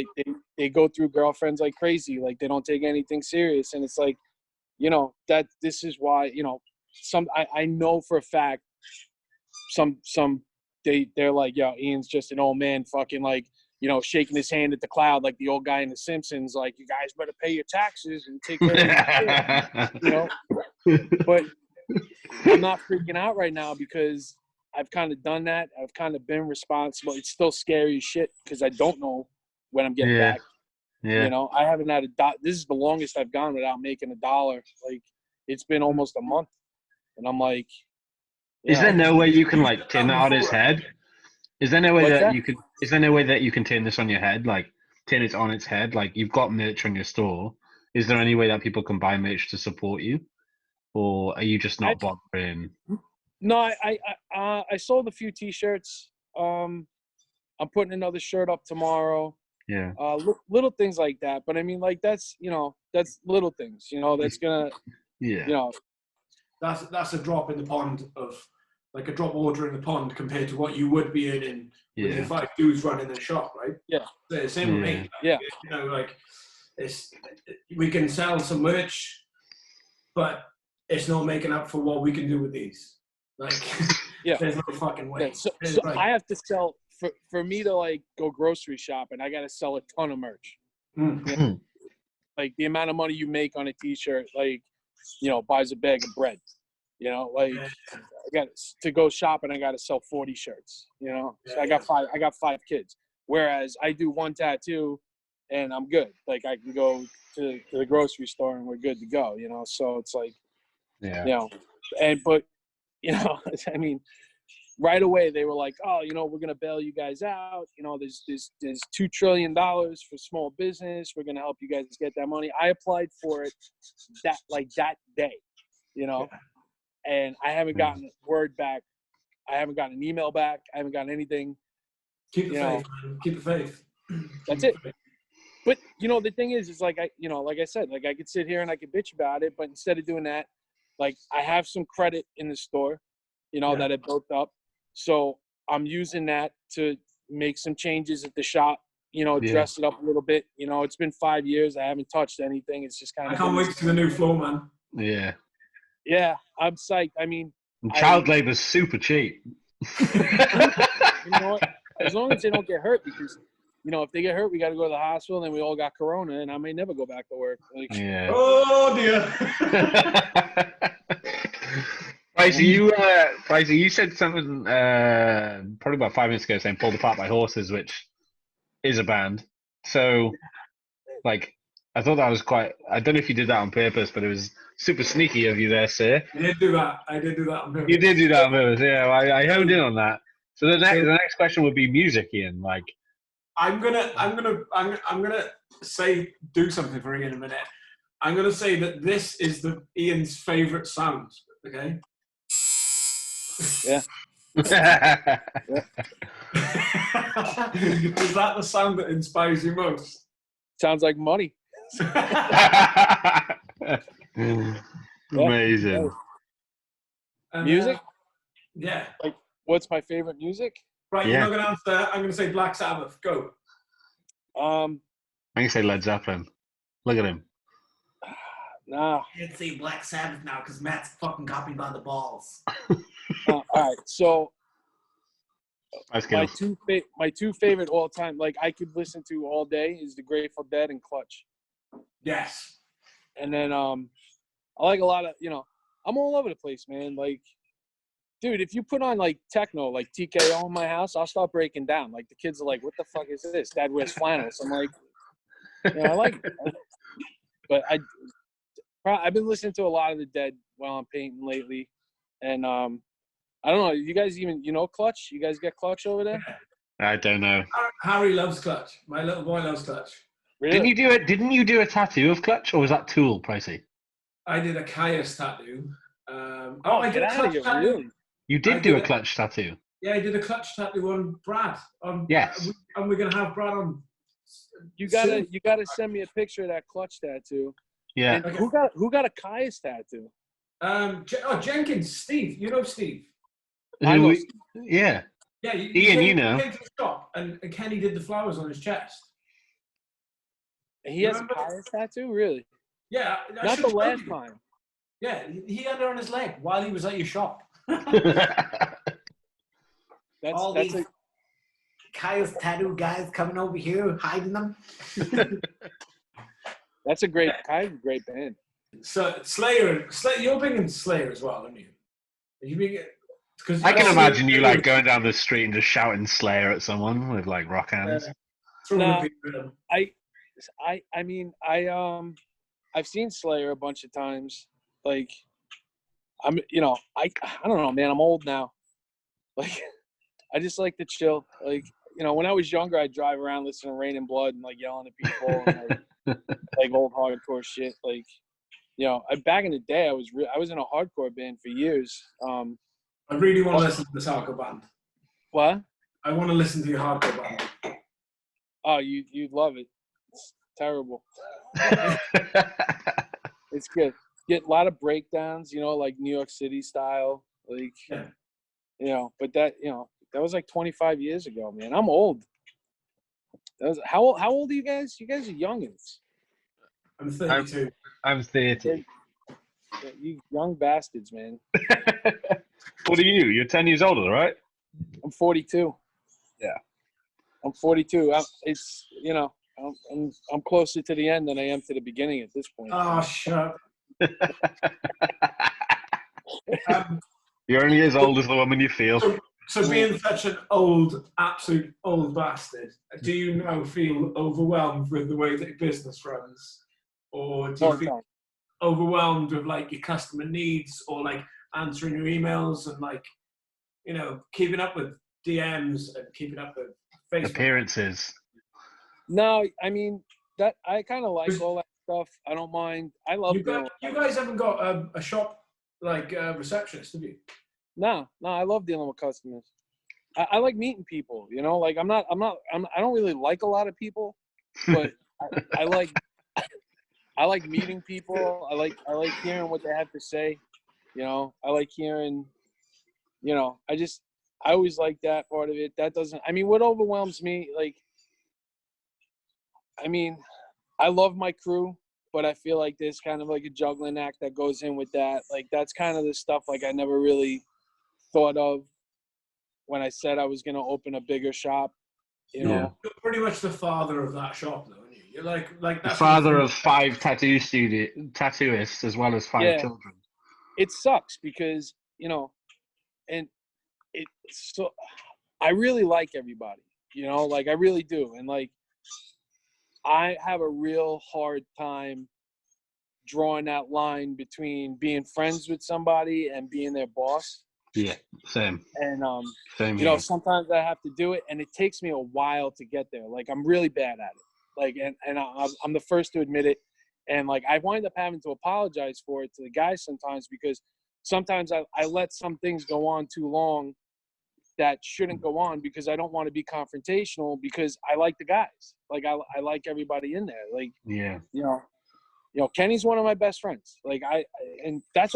they go through girlfriends like crazy, like they don't take anything serious, and it's like, you know, that this is why, you know, I know for a fact they're like, yo, Ian's just an old man fucking like, you know, shaking his hand at the cloud like the old guy in The Simpsons, like, you guys better pay your taxes and take care of your shit, you know. But I'm not freaking out right now because I've kind of done that. I've kind of been responsible. It's still scary as shit because I don't know when I'm getting back. Yeah. You know, I haven't had this is the longest I've gone without making $1. Like, it's been almost a month, and I'm like, is there no way you can like turn that on his head? Is there no way that you could? Is there no way that you can turn this on your head? Like, turn it on its head? Like, you've got merch on your store. Is there any way that people can buy merch to support you, or are you just not bothering? No, I sold a few T-shirts. I'm putting another shirt up tomorrow. Yeah. Little things like that, but I mean, like, that's, you know, that's little things. You know, that's gonna. Yeah. You know. That's a drop in the pond of, like, a drop water in the pond compared to what you would be earning with your 5 dudes running the shop, right? Yeah. So same with me. Like, yeah. You know, like, we can sell some merch, but it's not making up for what we can do with these. Like, there's no fucking way. Yeah. So I have to sell for me to like go grocery shopping. I got to sell a ton of merch. Mm. You know? Like the amount of money you make on a T-shirt, like, you know, buys a bag of bread. You know, like, I got to go shopping. I got to sell 40 shirts. You know, so I got 5 kids. Whereas I do one tattoo, and I'm good. Like, I can go to the grocery store and we're good to go. You know, so it's like, you know, but you know, I mean, right away they were like, oh, we're going to bail you guys out. There's $2 trillion for small business. We're going to help you guys get that money. I applied for it that day, and I haven't gotten word back. I haven't gotten an email back. I haven't gotten anything. Keep the faith, man. Keep the faith. That's it. But, the thing is like, like I said, like I could sit here and I could bitch about it, but instead of doing that, like I have some credit in the store, that I built up. So I'm using that to make some changes at the shop, dress it up a little bit. It's been 5 years. I haven't touched anything. It's just kind of. I can't wait to see the new floor, man. Yeah. Yeah, I'm psyched. I mean. And child labor's super cheap. You know what? As long as they don't get hurt, because, if they get hurt, we got to go to the hospital, and then we all got corona, and I may never go back to work. Like, yeah. Oh, dear. Pricey, you said something probably about 5 minutes ago saying Pulled Apart by Horses, which is a band. So, like, I thought that was quite... I don't know if you did that on purpose, but it was super sneaky of you there, sir. I did do that. I did do that on purpose. You did do that on purpose, yeah. I honed in on that. So the next question would be music, Ian. Like, I'm gonna do something for Ian in a minute. I'm gonna say that this is Ian's favorite sound. Okay. Yeah. Is that the sound that inspires you most? Sounds like money. Amazing. And, music? Yeah. Like, what's my favorite music? Right, you're not going to answer. I'm going to say Black Sabbath. Go. I'm going to say Led Zeppelin. Look at him. Nah. I can't say Black Sabbath now because Matt's fucking got me by the balls. All right, so my two favorite all time, like I could listen to all day, is the Grateful Dead and Clutch. Yes. And then I like a lot of, I'm all over the place, man. Like, dude, if you put on like techno, like TKO in my house, I'll start breaking down. Like the kids are like, "What the fuck is this? Dad wears flannels." I'm like, I like it. But I've been listening to a lot of the Dead while I'm painting lately, and I don't know. You guys even Clutch? You guys get Clutch over there? I don't know. Harry loves Clutch. My little boy loves Clutch. Really? Didn't you do a tattoo of Clutch, or was that Tool, Pricey? I did a Caius tattoo. I did a Clutch tattoo. Really? You did do a Clutch tattoo. Yeah, I did a Clutch tattoo on Brad. Yes. And we're gonna have Brad on. You gotta send me a picture of that Clutch tattoo. Yeah. And who got a Caius tattoo? Jenkins, Steve. You know Steve. I know Steve. Yeah. Yeah, Ian, he came to the shop and Kenny did the flowers on his chest. And he has a Caius tattoo, really? Yeah. Not the last time. Yeah, he had it on his leg while he was at your shop. All these Kyle's tattoo guys coming over here hiding them. That's a great band. So Slayer, you're big into Slayer as well, aren't you? Are you big? I can imagine you like going down the street and just shouting Slayer at someone with like rock hands. No, I've seen Slayer a bunch of times. Like, I don't know, man. I'm old now. Like, I just like to chill. Like, when I was younger, I'd drive around listening to Rain and Blood and like yelling at people and like old hardcore shit. Like, back in the day, I was in a hardcore band for years. I really want to listen to this hardcore band. What? I want to listen to your hardcore band. Oh, you'd love it. It's terrible. It's good. Get a lot of breakdowns, like New York City style. Like, but that was like 25 years ago, man. I'm old. How old are you guys? You guys are youngins. I'm 32. I'm 30. You young bastards, man. What are you? You're 10 years older, right? I'm 42. Yeah. I'm 42. I'm closer to the end than I am to the beginning at this point. Oh, shut up. You're only as old as the woman you feel. So being such an absolute old bastard, do you now feel overwhelmed with the way that your business runs? Or do you feel overwhelmed with like your customer needs or like answering your emails and like you know, keeping up with DMs and keeping up with Facebook appearances. No, I mean that I kind of like all that stuff. I don't mind. I love you guys haven't got a shop like receptionist, have you? No, I love dealing with customers. I like meeting people, you know, like I don't really like a lot of people, but I like meeting people. I like hearing what they have to say, you know. I like hearing, you know, I always like that part of it. That doesn't, I mean, what overwhelms me, like, I mean, I love my crew, but I feel like there's kind of like a juggling act that goes in with that. Like, that's kind of the stuff like I never really thought of when I said I was going to open a bigger shop, you know. You're pretty much the father of that shop, though, aren't you? You're like the that's father of 5 tattooists as well as 5 children. It sucks because, you know, and so I really like everybody, you know, like I really do. And like, I have a real hard time drawing that line between being friends with somebody and being their boss. Yeah, same. And same you know, sometimes I have to do it, and it takes me a while to get there. Like, I'm really bad at it. Like, and I'm the first to admit it. And like, I wind up having to apologize for it to the guys sometimes, because sometimes I let some things go on too long that shouldn't go on, because I don't want to be confrontational, because I like the guys. Like, I like everybody in there. Like, you know, Kenny's one of my best friends. Like, I think that's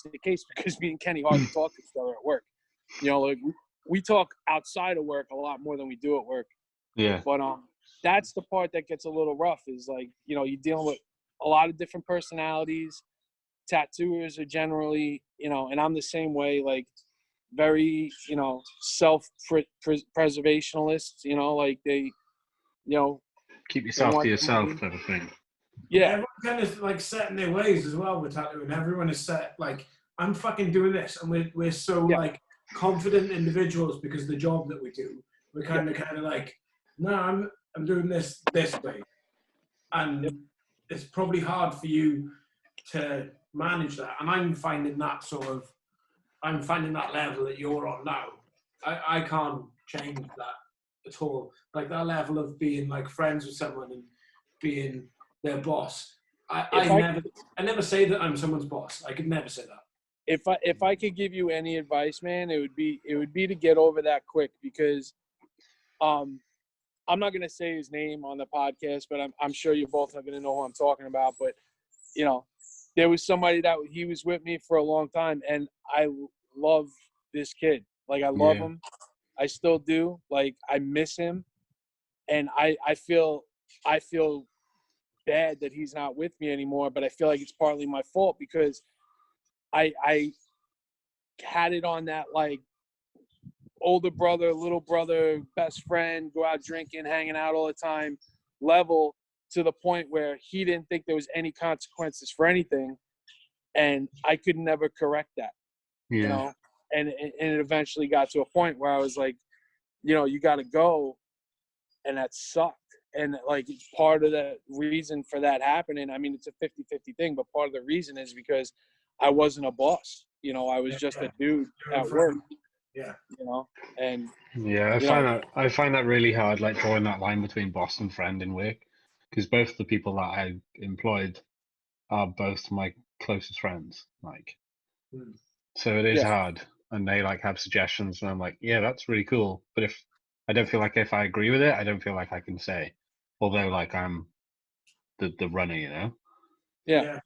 the case because me and Kenny hardly talk to each other at work. You know, like we talk outside of work a lot more than we do at work. Yeah. But that's the part that gets a little rough, is like, you know, you're dealing with a lot of different personalities. Tattooers are generally, you know, and I'm the same way, like very, you know, self-preservationalists, you know, like they, you know, keep yourself to yourself type of thing. Yeah. Everyone kind of like set in their ways as well with tattooing. Everyone is set like, I'm fucking doing this, and we're so like confident individuals because of the job that we do. We're kind of like, no, I'm doing this way, and it's probably hard for you to manage that. And I'm finding that level that you're on now. I can't change that at all. Like that level of being like friends with someone and being their boss. I never say that I'm someone's boss. I could never say that. If I could give you any advice, man, it would be to get over that quick, because I'm not gonna say his name on the podcast, but I'm sure you both are gonna know who I'm talking about. But you know, there was somebody that he was with me for a long time, and I love this kid. Like, I love him. I still do. Like, I miss him, and I feel bad that he's not with me anymore, but I feel like it's partly my fault, because I had it on that like older brother, little brother, best friend, go out drinking, hanging out all the time level, to the point where he didn't think there was any consequences for anything, and I could never correct that. You know, and it eventually got to a point where I was like, you know, you got to go, and that sucked. And like, part of the reason for that happening, I mean, it's a 50-50 thing, but part of the reason is because I wasn't a boss. You know, I was just a dude at work. Yeah. You know, and I find that really hard, like drawing that line between boss and friend in work, because both the people that I employed are both my closest friends. Like, so it is hard, and they like have suggestions, and I'm like, yeah, that's really cool. But if I don't feel like, if I agree with it, I don't feel like I can say, although like I'm the runner, you know. Yeah.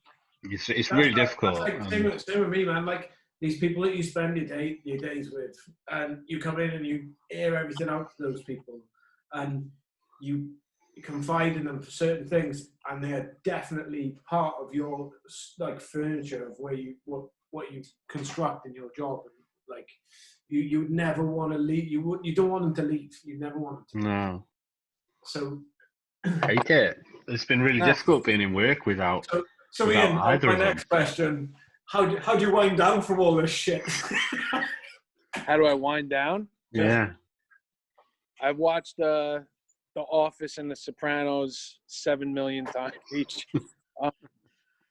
It's really difficult. Like, same with me, man. Like, these people that you spend your days with, and you come in and you air everything out to those people, and you confide in them for certain things, and they're definitely part of your like furniture of where you what you construct in your job. And, like, you would never want to leave. You don't want them to leave. You never want them to. No. So hate it. It's been really difficult being in work without. So Ian, my next question: How do you wind down from all this shit? How do I wind down? Yeah. I've watched The Office and The Sopranos 7 million times each.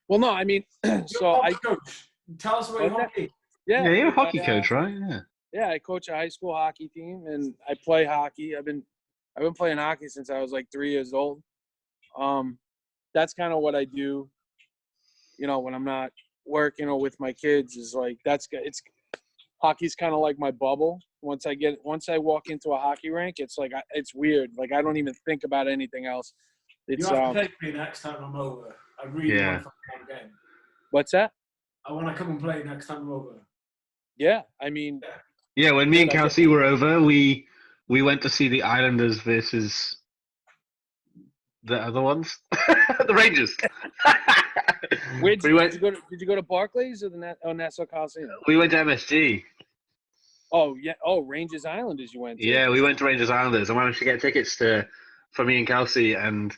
Well, no, I mean, so Coach, tell us about your hockey. Yeah, you're a hockey coach, right? Yeah. Yeah, I coach a high school hockey team, and I play hockey. I've been playing hockey since I was like 3 years old. That's kind of what I do. You know, when I'm not working or with my kids, is like hockey's kind of like my bubble. Once I walk into a hockey rink, it's like it's weird. Like I don't even think about anything else. It's, you have to take me next time I'm over. I really want to play a game. What's that? I want to come and play next time I'm over. Yeah, I mean. Yeah, when me and Kelsey were over, we went to see the Islanders versus the other ones, the Rangers. Did you go to Barclays or the Nassau Coliseum? We went to MSG. Oh yeah. Oh, Rangers Islanders you went to. Yeah, we went to Rangers Islanders. I managed to get tickets for me and Kelsey, and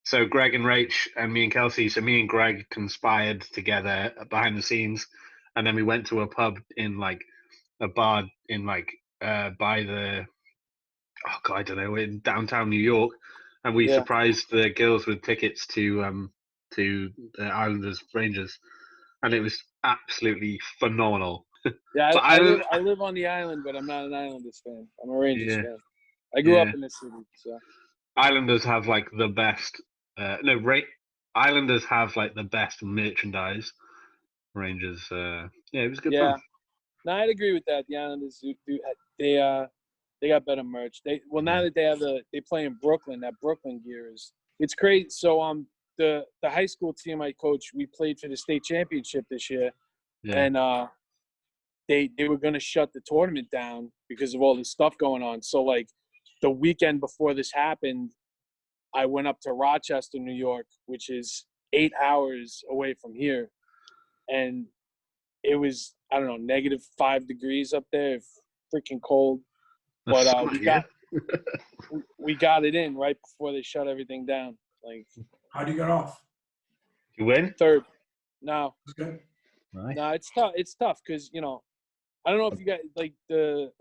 so Greg and Rach and me and Kelsey. So me and Greg conspired together behind the scenes, and then we went to a pub in like a bar in like by the I don't know, in downtown New York, and we surprised the girls with tickets to the Islanders Rangers, and it was absolutely phenomenal. Yeah, I live on the island, but I'm not an Islanders fan. I'm a Rangers fan. I grew up in the city, so. Islanders have like the best. Islanders have like the best merchandise. Rangers, it was good fun. No, I'd agree with that. The Islanders they got better merch. Now that they play in Brooklyn, that Brooklyn gear it's crazy. So the high school team I coach, we played for the state championship this year, and they were going to shut the tournament down because of all this stuff going on. So like the weekend before this happened, I went up to Rochester, New York, which is 8 hours away from here, and it was, I don't know, -5 degrees up there, freaking cold. But we got it in right before they shut everything down. Like, how do you get off? You win? Third. No. That's good. Nice. No, it's tough. It's tough because, I don't know if you guys, like, the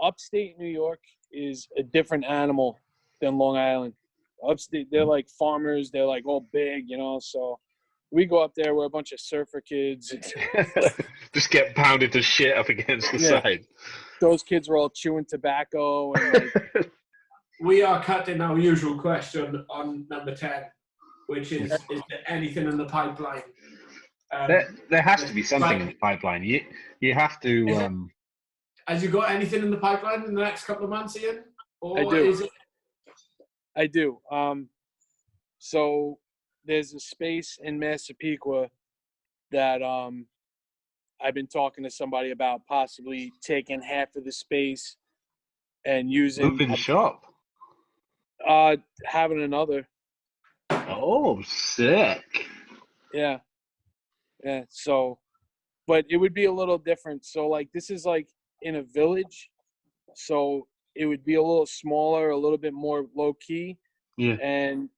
upstate New York is a different animal than Long Island. Upstate, they're like farmers. They're like all big, so we go up there. We're a bunch of surfer kids. Just get pounded to shit up against the side. Those kids were all chewing tobacco. And like, we are cutting our usual question on number 10, which is there anything in the pipeline? There has to be something in the pipeline. You have to. Has you got anything in the pipeline in the next couple of months, Ian? Or I do. Is it... I do. So there's a space in Massapequa that I've been talking to somebody about possibly taking half of the space and using. Moving shop. Having another. Oh, sick. Yeah. So, but it would be a little different. So, like, this is like in a village, so it would be a little smaller, a little bit more low key. Yeah. And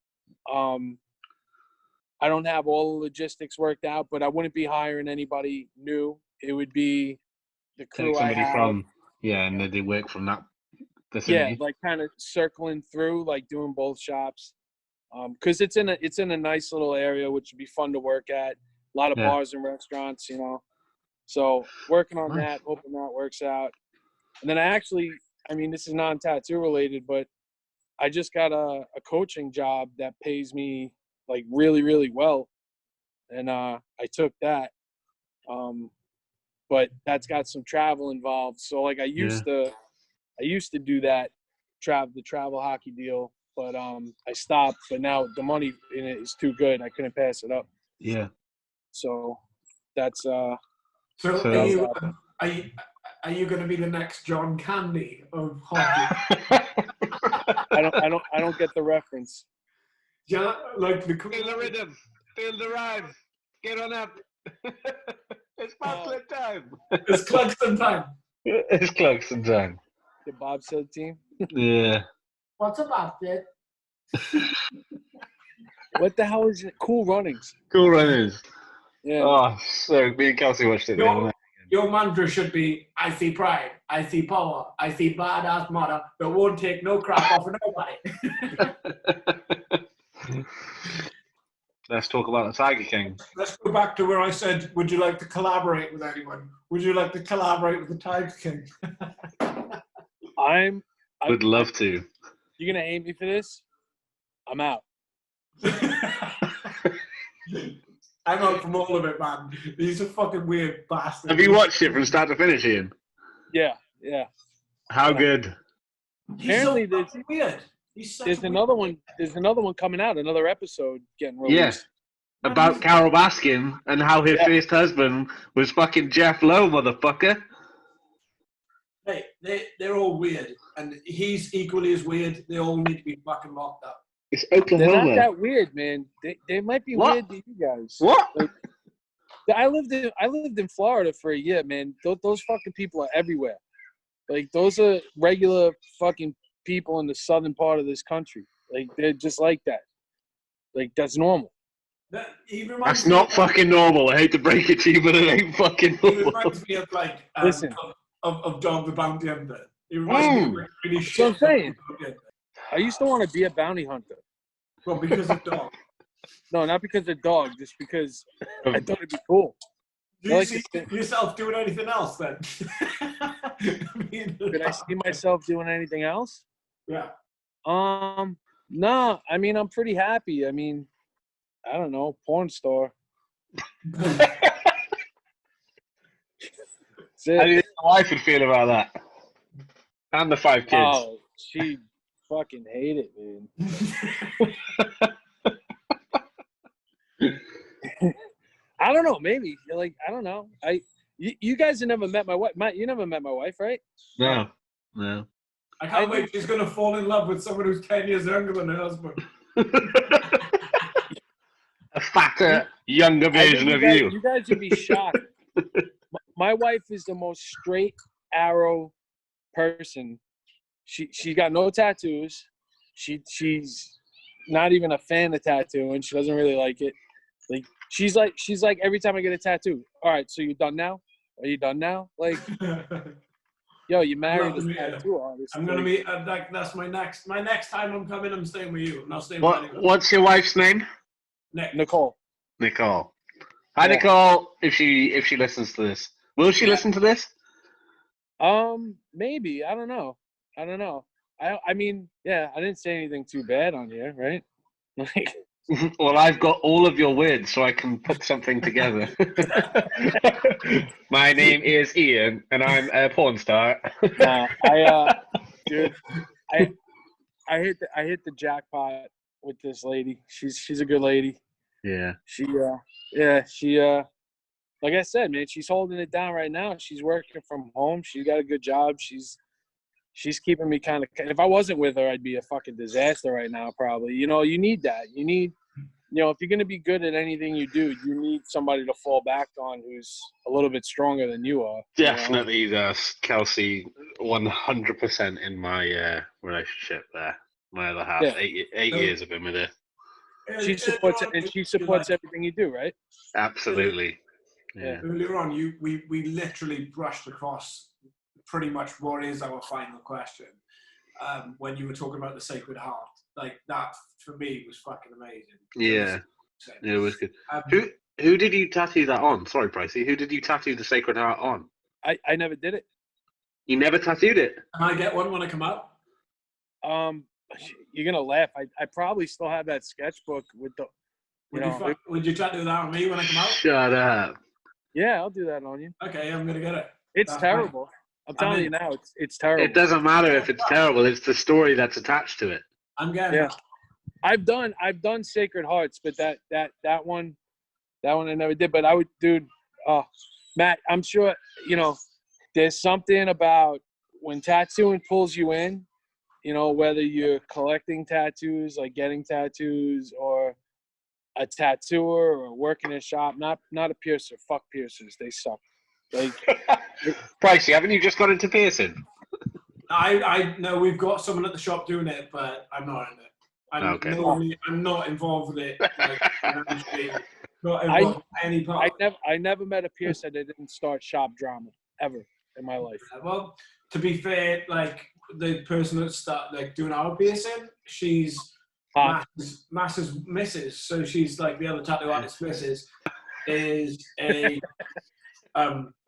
I don't have all the logistics worked out, but I wouldn't be hiring anybody new. It would be the crew I have. From, and then they work from that vicinity. Yeah, like kind of circling through, like doing both shops. Because it's in a nice little area, which would be fun to work at. A lot of bars and restaurants, So working on that, hoping that works out. And then this is non-tattoo related, but I just got a coaching job that pays me like really, really well. And I took that. But that's got some travel involved. So like I used to do that, the travel hockey deal, but I stopped. But now the money in it is too good. I couldn't pass it up. Yeah. So that's are you going to be the next John Candy of hockey? I don't get the reference. Yeah, like feel the rhythm, feel the rhyme, get on up. It's bobsled time. It's Clugston time. It's Clugston time. The bobsled team. Yeah. What's a bobsled? What the hell is it? Cool Runnings. Cool Runnings. Yeah. Oh, so me and Kelsey watched it the other night. Your mantra should be, I see pride, I see power, I see badass mother that won't take no crap off of nobody. Let's talk about the Tiger King. Let's go back to where I said, would you like to collaborate with anyone? Would you like to collaborate with the Tiger King? I would love to. You're going to hate me for this? I'm out. I'm out from all of it, man. He's a fucking weird bastard. Have you watched it from start to finish, Ian? Yeah. How good? Apparently, so weird. There's another one. There's another one coming out. Another episode getting released. Yeah. About Carol Baskin and how her first husband was fucking Jeff Lowe, motherfucker. Hey, they're all weird, and he's equally as weird. They all need to be fucking locked up. It's Oklahoma. They're not that weird, man. They might be weird to you guys. What? Like, I lived in Florida for a year, man. Those fucking people are everywhere. Like, those are regular fucking people in the southern part of this country. Like, they're just like that. Like, that's normal. That's not fucking normal. I hate to break it to you, but it ain't fucking normal. It reminds me of, like, listen, of Dog the Bounty Hunter. It reminds me of really shit. That's what I'm saying. I used to want to be a bounty hunter. Well, because of dog. No, not because of dog. Just because I thought it'd be cool. Do you see yourself doing anything else then? Did I see myself doing anything else? Yeah. No. I mean, I'm pretty happy. I mean, I don't know, porn star. How do you think the wife would feel about that? And the 5 kids. Oh, she fucking hate it, man. I don't know. Maybe like I don't know. You guys have never met my wife. You never met my wife, right? No. I can't wait. She's gonna fall in love with someone who's 10 years younger than her husband. A fatter, younger version of you. You guys would be shocked. My wife is the most straight arrow person. She got no tattoos. She's not even a fan of tattooing. She doesn't really like it. Like she's like every time I get a tattoo. All right, so you done now? Are you done now? Like, yo, you married this tattoo artist. I'm gonna be that's my next time I'm coming. I'm staying with you. I'm not staying with anyone. What's your wife's name? Nicole. Hi, Nicole. If she listens to this, will she listen to this? Maybe. I don't know. I mean, yeah, I didn't say anything too bad on here, right? Like, well, I've got all of your words, so I can put something together. My name is Ian, and I'm a porn star. Dude, I hit the jackpot with this lady. She's a good lady. Yeah. She like I said, man, she's holding it down right now. She's working from home. She's got a good job. She's keeping me kind of. If I wasn't with her, I'd be a fucking disaster right now, probably. You know, you need that. You need, if you're gonna be good at anything you do, you need somebody to fall back on who's a little bit stronger than you are. Definitely, that's Kelsey, 100% in my relationship there. My other half, 8 years I've been with her. She supports it, and she supports everything you do, right? Absolutely. Yeah. Earlier on, we literally brushed across pretty much what is our final question. When you were talking about the Sacred Heart, like that for me was fucking amazing. Yeah, it was good. Who did you tattoo that on? Sorry, Pricey. Who did you tattoo the Sacred Heart on? I never did it. You never tattooed it? Can I get one when I come out? You're gonna laugh. I probably still have that sketchbook with the. Would you tattoo that on me when I come out? Shut up. Yeah, I'll do that on you. Okay, I'm gonna get it. It's terrible. I'm telling you now, it's terrible. It doesn't matter if it's terrible. It's the story that's attached to it. I'm getting it. I've done Sacred Hearts, but that one I never did. But I would, dude. Matt, I'm sure there's something about when tattooing pulls you in. Whether you're collecting tattoos, like getting tattoos, or a tattooer, or working in a shop. Not a piercer. Fuck piercers. They suck. Like, Pricey, haven't you just got into piercing? I know we've got someone at the shop doing it, but I'm not in it. I'm not involved with it. Like, not involved in any part. I never met a piercer that didn't start shop drama ever in my life. Well, to be fair, like the person that started doing our piercing, she's Mass's missus, so she's like the other tattoo artist's missus, is a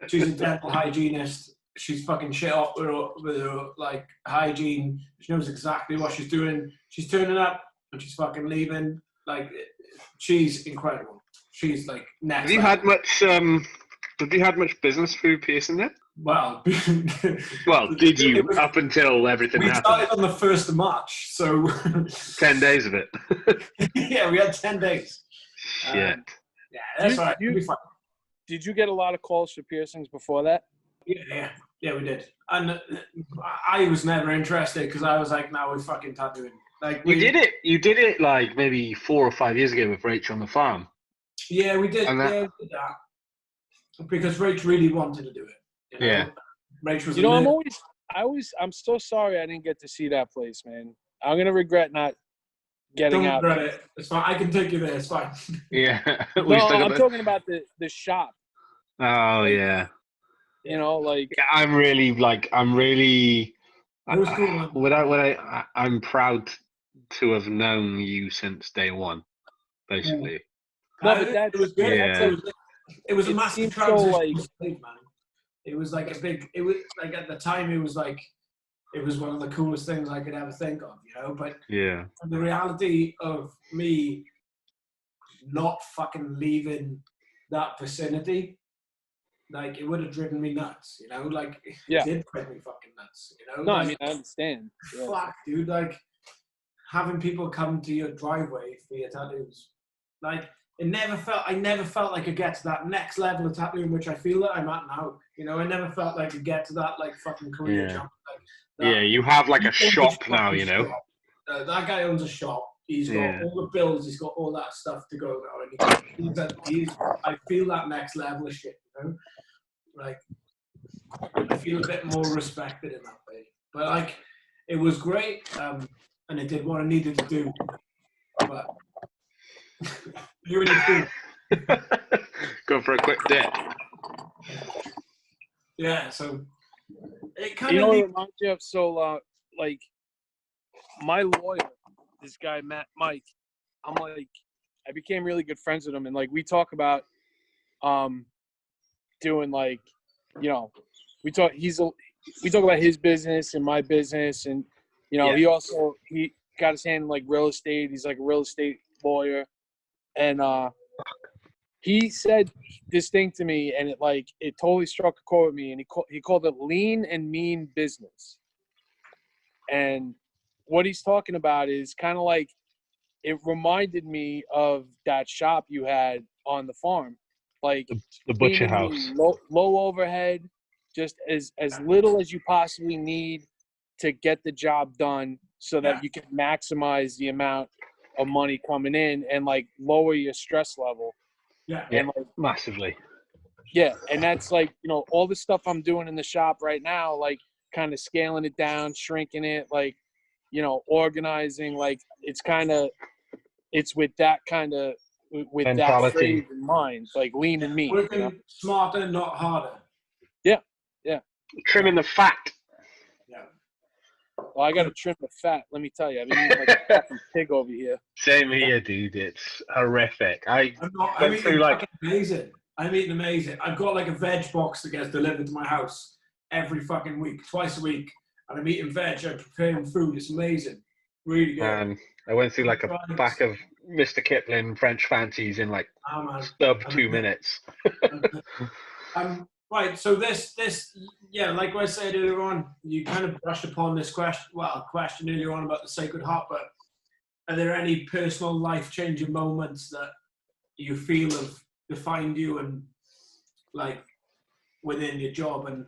she's a dental hygienist. She's fucking shit up with her like hygiene. She knows exactly what she's doing. She's turning up and she's fucking leaving. Like, she's incredible. She's like next. Have you had much business through piercing it? Well, did you up until everything happened? We started on the 1st of March, so 10 days of it. Yeah, we had 10 days. Shit. Yeah, that's right. Did you get a lot of calls for piercings before that? Yeah, we did. And I was never interested because I was like, "No, we're fucking tattooing." Like you did it like maybe 4 or 5 years ago with Rachel on the farm. Yeah, we did. We did that because Rach really wanted to do it. You know? Yeah. Rach was. You know, I'm so sorry I didn't get to see that place, man. I'm gonna regret not getting out. Don't regret it. It's fine. I can take you there. It's fine. Yeah. No, I'm talking about the shop. Oh yeah. You know, like I'm proud to have known you since day one, basically. No, but that was good. Yeah. It was a massive transition, man. It was like it was like at the time it was one of the coolest things I could ever think of, you know. But yeah, the reality of me not fucking leaving that vicinity, like, it would have driven me nuts, you know. Like, it did drive me fucking nuts, you know. No, like, I mean, I understand. Yeah. Fuck, dude. Like, having people come to your driveway for your tattoos, like, I never felt like I could get to that next level of tattooing, which I feel that I'm at now. You know, I never felt like I could get to that, like, fucking career jump. Like, you have like a shop now, you know. That guy owns a shop. He's got all the bills. He's got all that stuff to go now. And I feel that next level of shit, you know. Like, I feel a bit more respected in that way. But, like, it was great, and it did what I needed to do. But you and your food. Go for a quick dip. Yeah, so it kind of of reminds you of like my lawyer, this guy Mike. I'm like, I became really good friends with him, and like we talk about doing, like, you know, we talk about his business and my business, and you know, he got his hand in like real estate. He's like a real estate lawyer, and he said this thing to me, and it totally struck a chord with me. And he called it lean and mean business. And what he's talking about is kind of like, it reminded me of that shop you had on the farm, like the butcher house. Low overhead, just as little as you possibly need to get the job done, so that you can maximize the amount of money coming in and like lower your stress level. Yeah. And like, massively. Yeah. And that's like, you know, all the stuff I'm doing in the shop right now, like kind of scaling it down, shrinking it, like, you know, organizing, like it's with that kind of, with mentality. That phrase in mind, like lean and mean. Working, you know? smarter, not harder. Yeah. Yeah. Trimming the fat. Well, I got to trim the fat. Let me tell you, I've been eating like a fucking pig over here. Same here, dude. It's horrific. I'm amazing. I'm eating amazing. I've got like a veg box that gets delivered to my house every fucking week, twice a week, and I'm eating veg. I'm preparing food. It's amazing. Really good. I went through like a pack of Mr. Kipling French Fancies in like sub 2 minutes. Right, so this, like I said earlier on, you kind of brushed upon this question earlier on about the Sacred Heart, but are there any personal life-changing moments that you feel have defined you and, like, within your job? And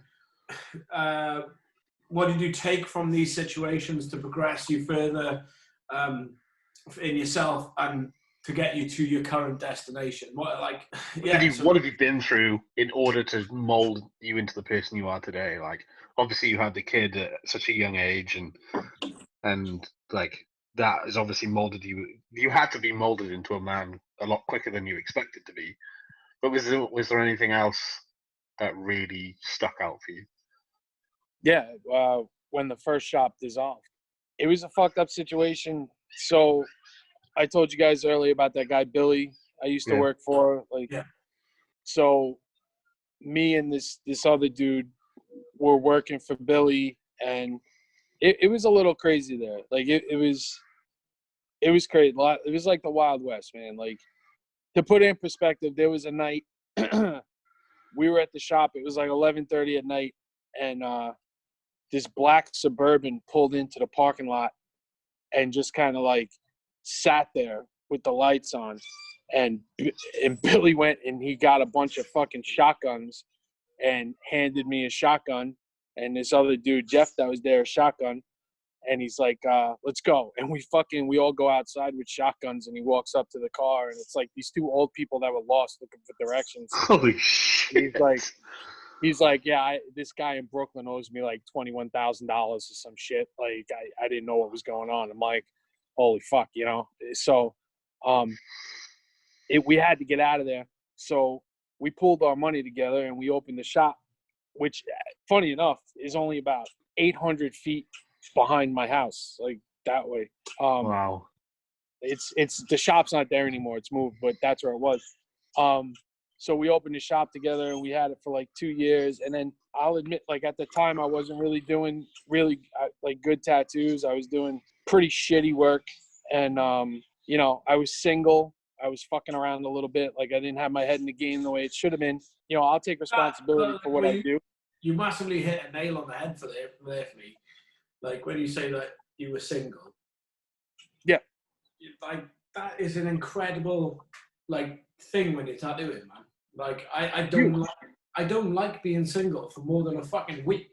what did you take from these situations to progress you further in yourself and to get you to your current destination? What have you been through in order to mold you into the person you are today? Like, obviously you had the kid at such a young age, and like that has obviously molded you. You had to be molded into a man a lot quicker than you expected to be. But was there anything else that really stuck out for you? Yeah, when the first shop dissolved, it was a fucked up situation. So I told you guys earlier about that guy Billy I used to work for. Like, so me and this other dude were working for Billy, and it was a little crazy there. Like it was crazy. It was like the Wild West, man. Like, to put it in perspective, there was a night we were at the shop. It was like 11:30 at night, and this black Suburban pulled into the parking lot and just kind of like sat there with the lights on. And Billy went and he got a bunch of fucking shotguns and handed me a shotgun, and this other dude, Jeff, that was there, a shotgun. And he's like, let's go. And we all go outside with shotguns, and he walks up to the car, and it's like these two old people that were lost looking for directions. Holy shit. He's like, yeah, this guy in Brooklyn owes me like $21,000 or some shit. Like, I didn't know what was going on. I'm like, holy fuck, you know? So we had to get out of there. So we pulled our money together and we opened the shop, which, funny enough, is only about 800 feet behind my house, like that way. Wow. It's the shop's not there anymore. It's moved, but that's where it was. So we opened the shop together and we had it for like 2 years. And then I'll admit, like at the time, I wasn't really doing like good tattoos. I was doing pretty shitty work. And, you know, I was single. I was fucking around a little bit. Like, I didn't have my head in the game the way it should have been. You know, I'll take responsibility for what I do. You massively hit a nail on the head for me. Like, when you say that you were single. Yeah. Like, that is an incredible, like, thing when you're tattooing, man. Like, I don't like being single for more than a fucking week.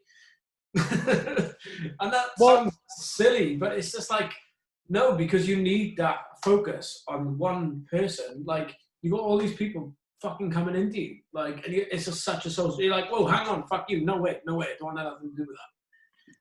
And that sounds silly, but it's just like, no, because you need that focus on one person. Like, you got all these people fucking coming into you. Like, and it's just such a social. You're like, whoa, hang on, fuck you. No way. I don't want nothing to do with that.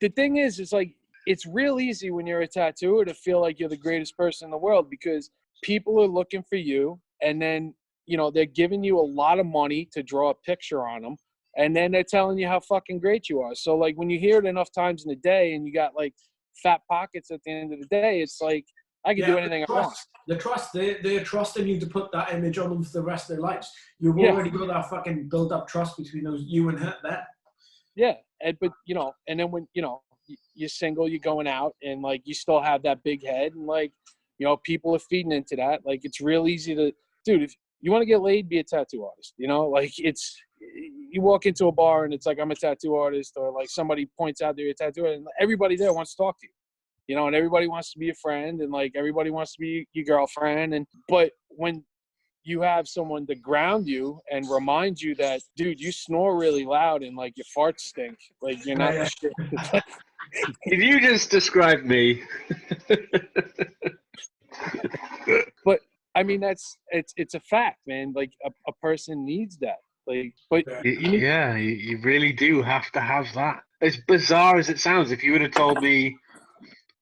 The thing is, it's like, it's real easy when you're a tattooer to feel like you're the greatest person in the world, because people are looking for you, and then, you know, they're giving you a lot of money to draw a picture on them, and then they're telling you how fucking great you are. So, like, when you hear it enough times in the day and you got, like, fat pockets at the end of the day, it's like, I can do anything I want. The trust, they're trusting you to put that image on them for the rest of their lives. You've already got that fucking built-up trust between you and her there. Yeah, but, you know, and then when, you know, you're single, you're going out, and, like, you still have that big head, and, like, you know, people are feeding into that. Like, it's real easy to, dude, if you want to get laid, be a tattoo artist, you know? Like, it's, you walk into a bar and it's like, I'm a tattoo artist, or like somebody points out that you're a tattoo artist, and everybody there wants to talk to you, you know, and everybody wants to be a friend, and like everybody wants to be your girlfriend. And but when you have someone to ground you and remind you that, dude, you snore really loud and like your farts stink, like you're not shit. If you just described me. But I mean, it's a fact, man. Like a person needs that. Like, but you really do have to have that. As bizarre as it sounds, if you would have told me,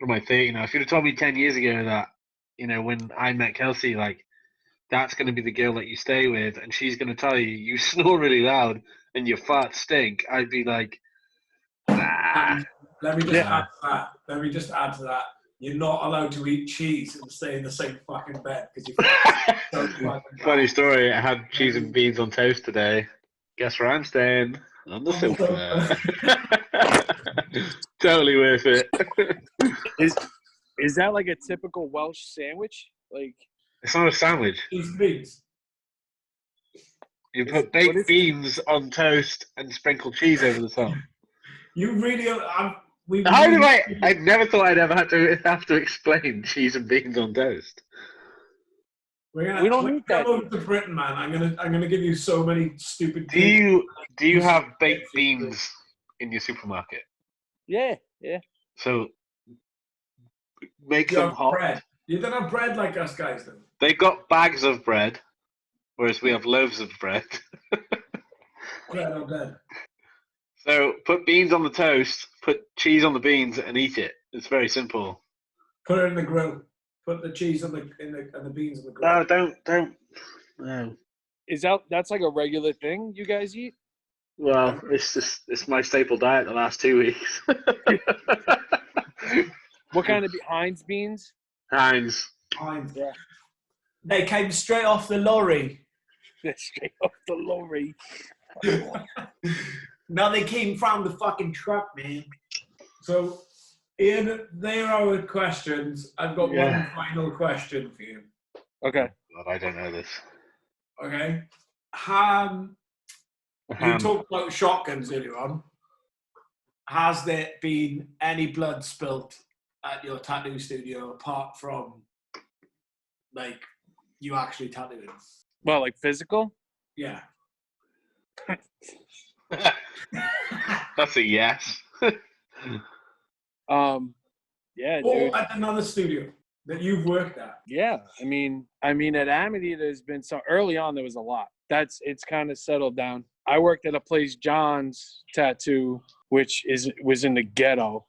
what am I 30 now? If you'd have told me 10 years ago that, you know, when I met Kelsey, like, that's going to be the girl that you stay with, and she's going to tell you, you snore really loud and your farts stink, I'd be like, nah. Let me just add to that. You're not allowed to eat cheese and stay in the same fucking bed because you. Funny story. I had cheese and beans on toast today. Guess where I'm staying? On the sofa. Totally worth it. Is that like a typical Welsh sandwich? Like, it's not a sandwich. Cheese and beans. You put baked beans on toast and sprinkle cheese over the top. You really I never thought I'd ever have to explain cheese and beans on toast. We don't need that. Over to Britain, man. I'm gonna give you so many stupid. Do you have baked beans in your supermarket? Yeah. So make them hot. Bread. You don't have bread like us guys do. They got bags of bread, whereas we have loaves of bread. Bread on bread. So put beans on the toast, put cheese on the beans, and eat it. It's very simple. Put it in the grill. Put the cheese on the beans on the grill. No, don't. No. Is that's like a regular thing you guys eat? Well, it's my staple diet the last 2 weeks. What kind of Heinz beans? Heinz. Fine. Yeah. They came straight off the lorry. Straight off the lorry. No, they came from the fucking truck, man. So, Ian, there are our questions. I've got one final question for you. Okay. God, I don't know this. Okay. You talked about shotguns earlier on. Has there been any blood spilt at your tattoo studio apart from, like, you actually tattooing? Well, like physical? Yeah. That's a yes. Yeah, Or dude. at another studio that you've worked at. Yeah. I mean at Amity there's been so early on there was a lot. It's kind of settled down. I worked at a place, John's Tattoo, which was in the ghetto.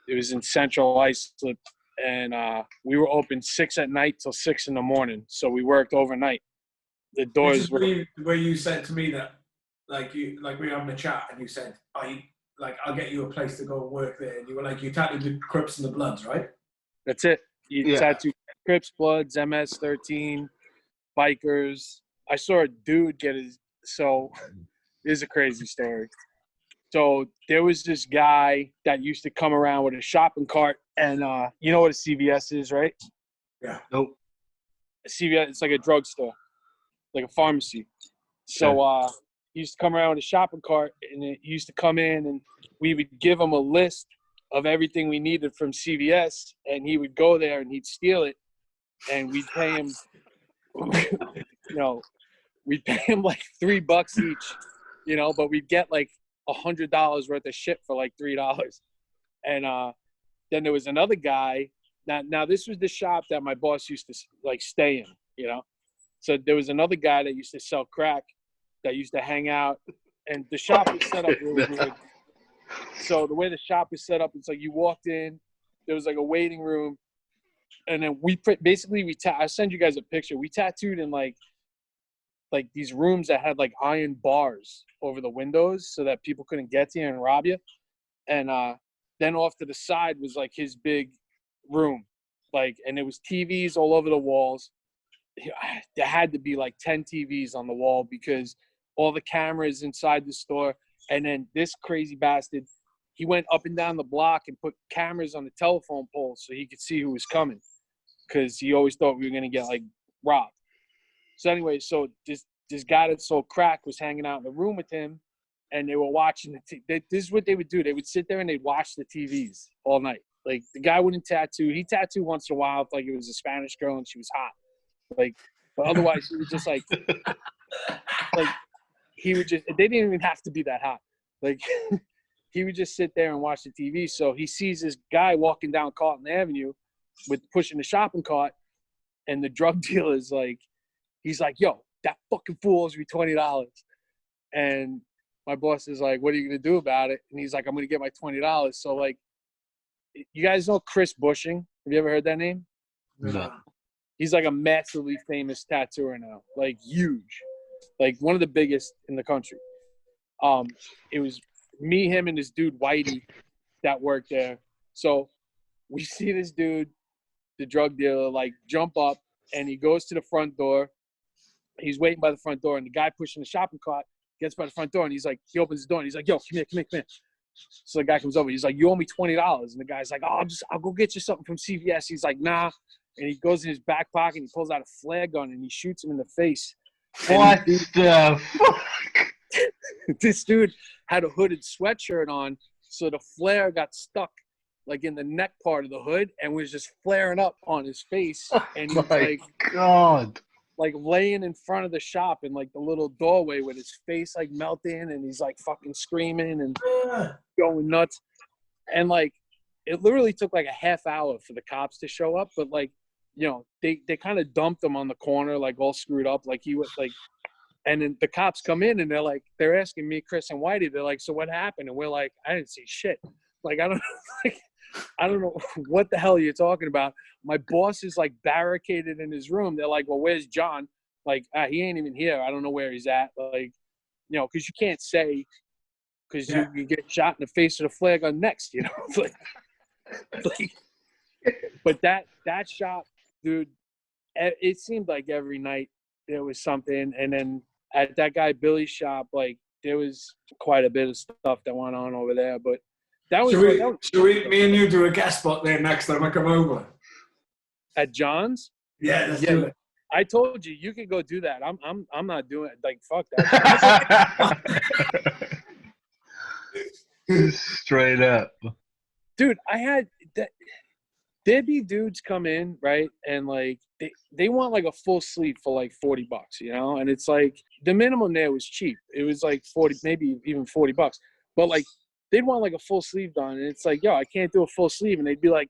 It was in Central Islip, and we were open 6 at night till 6 in the morning. So we worked overnight. The doors were where you said to me that, we were having a chat, and you said, I'll get you a place to go and work there. And you were like, you tattooed the Crips and the Bloods, right? That's it. You tattoo Crips, Bloods, MS-13, bikers. I saw a dude get so this is a crazy story. So there was this guy that used to come around with a shopping cart, and you know what a CVS is, right? Yeah. Nope. A CVS, it's like a drugstore, like a pharmacy. So he used to come around with a shopping cart, and he used to come in, and we would give him a list of everything we needed from CVS, and he would go there and he'd steal it, and we'd pay him, we'd pay him like $3 each, but we'd get like $100 worth of shit for like $3. And then there was another guy. Now this was the shop that my boss used to like stay in, So there was another guy that used to sell crack that used to hang out, and the shop was set up really weird. So the way the shop is set up, it's like you walked in, there was like a waiting room, and then I'll send you guys a picture. We tattooed in like these rooms that had like iron bars over the windows so that people couldn't get to you and rob you. And then off to the side was like his big room, and there was TVs all over the walls. There had to be like 10 TVs on the wall because all the cameras inside the store. And then this crazy bastard, he went up and down the block and put cameras on the telephone poles so he could see who was coming, because he always thought we were going to get like robbed. So anyway, so this guy that sold crack was hanging out in the room with him, and they were watching this is what they would do. They would sit there and they'd watch the TVs all night. Like, the guy wouldn't tattoo. He tattooed once in a while if like it was a Spanish girl and she was hot. But otherwise he was just like he would just, they didn't even have to be that hot. He would just sit there and watch the TV. So he sees this guy walking down Carlton Avenue with pushing the shopping cart, and the drug dealer is he's like, yo, that fucking fool owes me $20. And my boss is like, what are you going to do about it? And he's like, I'm going to get my $20. So you guys know Chris Bushing? Have you ever heard that name? No. He's like a massively famous tattooer now, huge, one of the biggest in the country. It was me, him, and this dude Whitey that worked there. So we see this dude, the drug dealer, jump up, and he goes to the front door. He's waiting by the front door, and the guy pushing the shopping cart gets by the front door, and he opens the door, and he's like, yo, come here. So the guy comes over. He's like, you owe me $20. And the guy's like, oh, I'll go get you something from CVS. He's like, nah. And he goes in his back pocket and he pulls out a flare gun and he shoots him in the face. What the fuck? This dude had a hooded sweatshirt on, so the flare got stuck in the neck part of the hood and was just flaring up on his face. And he's God. Laying in front of the shop in the little doorway with his face melting, and he's fucking screaming and going nuts. And it literally took a half hour for the cops to show up, but they kind of dumped him on the corner all screwed up, he was and then the cops come in and they're asking me, Chris and Whitey, they're like, so what happened? And we're like, I didn't see shit. I don't know what the hell you're talking about. My boss is barricaded in his room. They're like, well, where's John? He ain't even here. I don't know where he's at. Because you can't say, because you get shot in the face with a flare gun next, But that shop dude, it seemed like every night there was something. And then at that guy Billy's shop, like there was quite a bit of stuff that went on over there. But that was should we me and you do a guest spot there next time I come over? At John's? Yeah, let's do it. I told you, you could go do that. I'm not doing it. Like, fuck that. Straight up. Dude, I had that. There'd be dudes come in, right? And like, they want like a full sleeve for like $40, you know? And it's like, the minimum there was cheap. It was like 40, maybe even $40. But like, they'd want like a full sleeve done. And it's like, yo, I can't do a full sleeve. And they'd be like,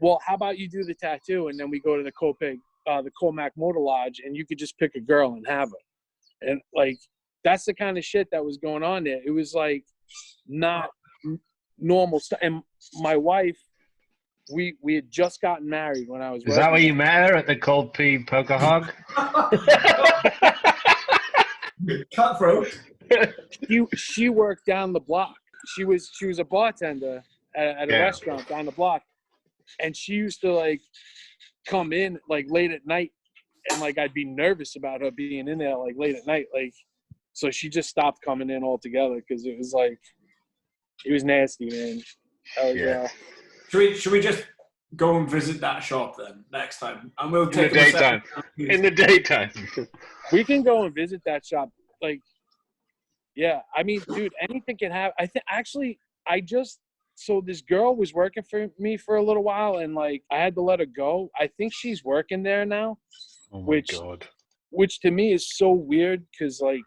well, how about you do the tattoo? And then we go to the Comac Motor Lodge, and you could just pick a girl and have her. And like, that's the kind of shit that was going on there. It was like not normal stuff. And my wife, we had just gotten married when I was. Is that where you met her, at the Cold Pea Poker Hog? Cutthroat. She worked down the block. She was a bartender at a restaurant down the block, and she used to like come in like late at night, and like I'd be nervous about her being in there like late at night, like, so she just stopped coming in altogether because it was like, it was nasty, man. Should we just go and visit that shop then next time, and we'll take in the daytime. We can go and visit that shop, like, yeah. I mean, dude, anything can happen. I think actually, so this girl was working for me for a little while, and like I had to let her go. I think she's working there now. Oh my God. Which to me is so weird, because like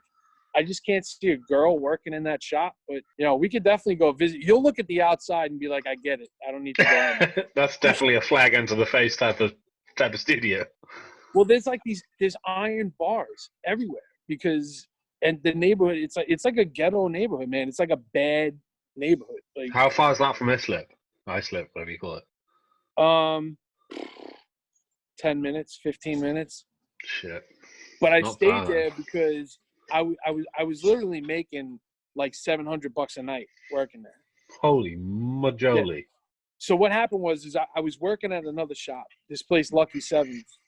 I just can't see a girl working in that shop. But you know, we could definitely go visit. You'll look at the outside and be like, I get it. I don't need to go in. That's definitely a flag into the face type of studio. Well, there's iron bars everywhere, and the neighborhood, it's like a ghetto neighborhood, man. It's like a bad neighborhood. Like, how far is that from Islip, whatever you call it? 10 minutes, 15 minutes. Shit. But I stayed there because I was literally making like $700 a night working there. Holy majoli. Yeah. So what happened was I was working at another shop, this place Lucky Sevens,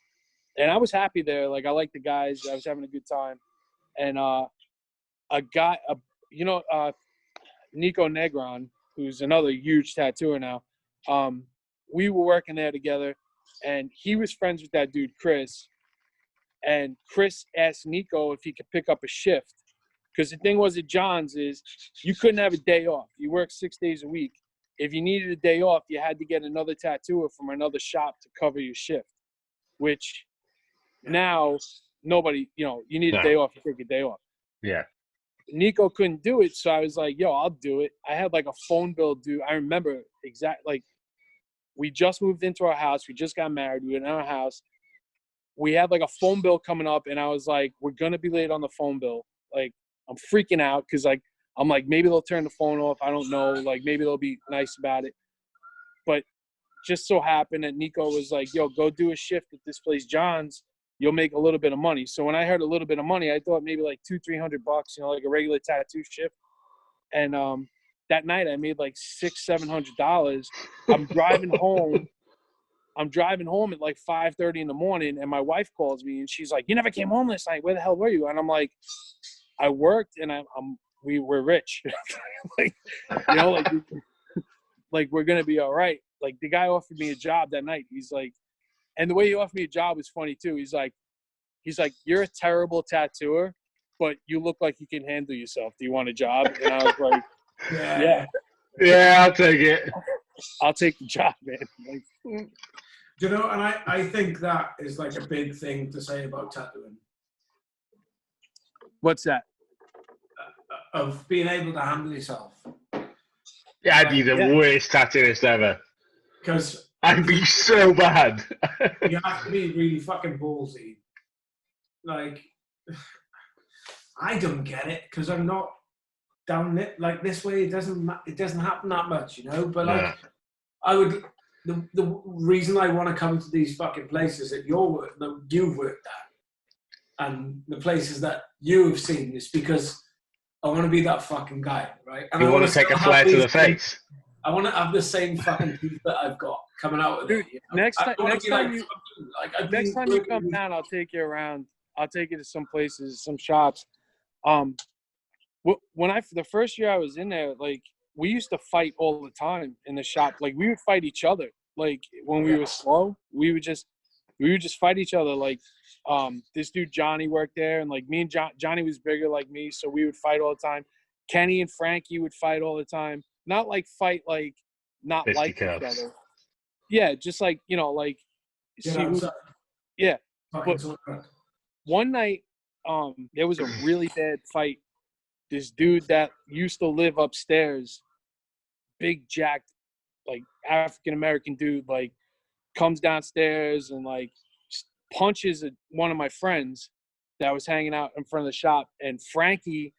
and I was happy there. Like, I liked the guys. I was having a good time. And Nico Negron, who's another huge tattooer now, we were working there together, and he was friends with that dude Chris, and Chris asked Nico if he could pick up a shift, because the thing was at John's is you couldn't have a day off. You worked 6 days a week. If you needed a day off, you had to get another tattooer from another shop to cover your shift, which now nobody, you need a day off, you take a day off. Yeah. Nico couldn't do it, so I was like, yo, I'll do it. I had like a phone bill due. I remember like we just moved into our house. We just got married. We were in our house. We had like a phone bill coming up, and I was like, we're going to be late on the phone bill. Like, I'm freaking out because like, I'm like, maybe they'll turn the phone off. I don't know. Like, maybe they'll be nice about it. But just so happened that Nico was like, yo, go do a shift at this place, John's. You'll make a little bit of money. So when I heard a little bit of money, I thought maybe like $200-300, like a regular tattoo shift. And that night I made like $600-700. I'm driving home. At like 5:30 in the morning, and my wife calls me, and she's like, "You never came home last night. Where the hell were you?" And I'm like, "I worked, and we were rich, like, like we're gonna be all right." Like, the guy offered me a job that night. He's like, and the way he offered me a job was funny too. He's like, "You're a terrible tattooer, but you look like you can handle yourself. Do you want a job?" And I was like, "Yeah, I'll take it. I'll take the job, man." Like, and I think that is like a big thing to say about tattooing. What's that? Of being able to handle yourself. Yeah, I'd be the worst tattooist ever. Because I'd be so bad. You have to be really fucking ballsy. Like, I don't get it because I'm not down it like this way. It doesn't happen that much, But like, I would. The reason I want to come to these fucking places that you've worked at, and the places that you have seen, is because I want to be that fucking guy, right? And you want to take a flare to the face. I want to have the same fucking teeth that I've got coming out of Dude, it. You know? next time you come working down, I'll take you around. I'll take you to some places, some shops. The first year I was in there, like, we used to fight all the time in the shop. Like, we would fight each other. Like, when we were slow, we would just fight each other. Like, this dude Johnny worked there, and like me and Johnny was bigger like me, so we would fight all the time. Kenny and Frankie would fight all the time. Not like fight, like not like each other. Yeah, just like, you know, like yeah. But one night, there was a really bad fight. This dude that used to live upstairs, big jacked, like African American dude, like comes downstairs and like punches one of my friends that was hanging out in front of the shop. And Frankie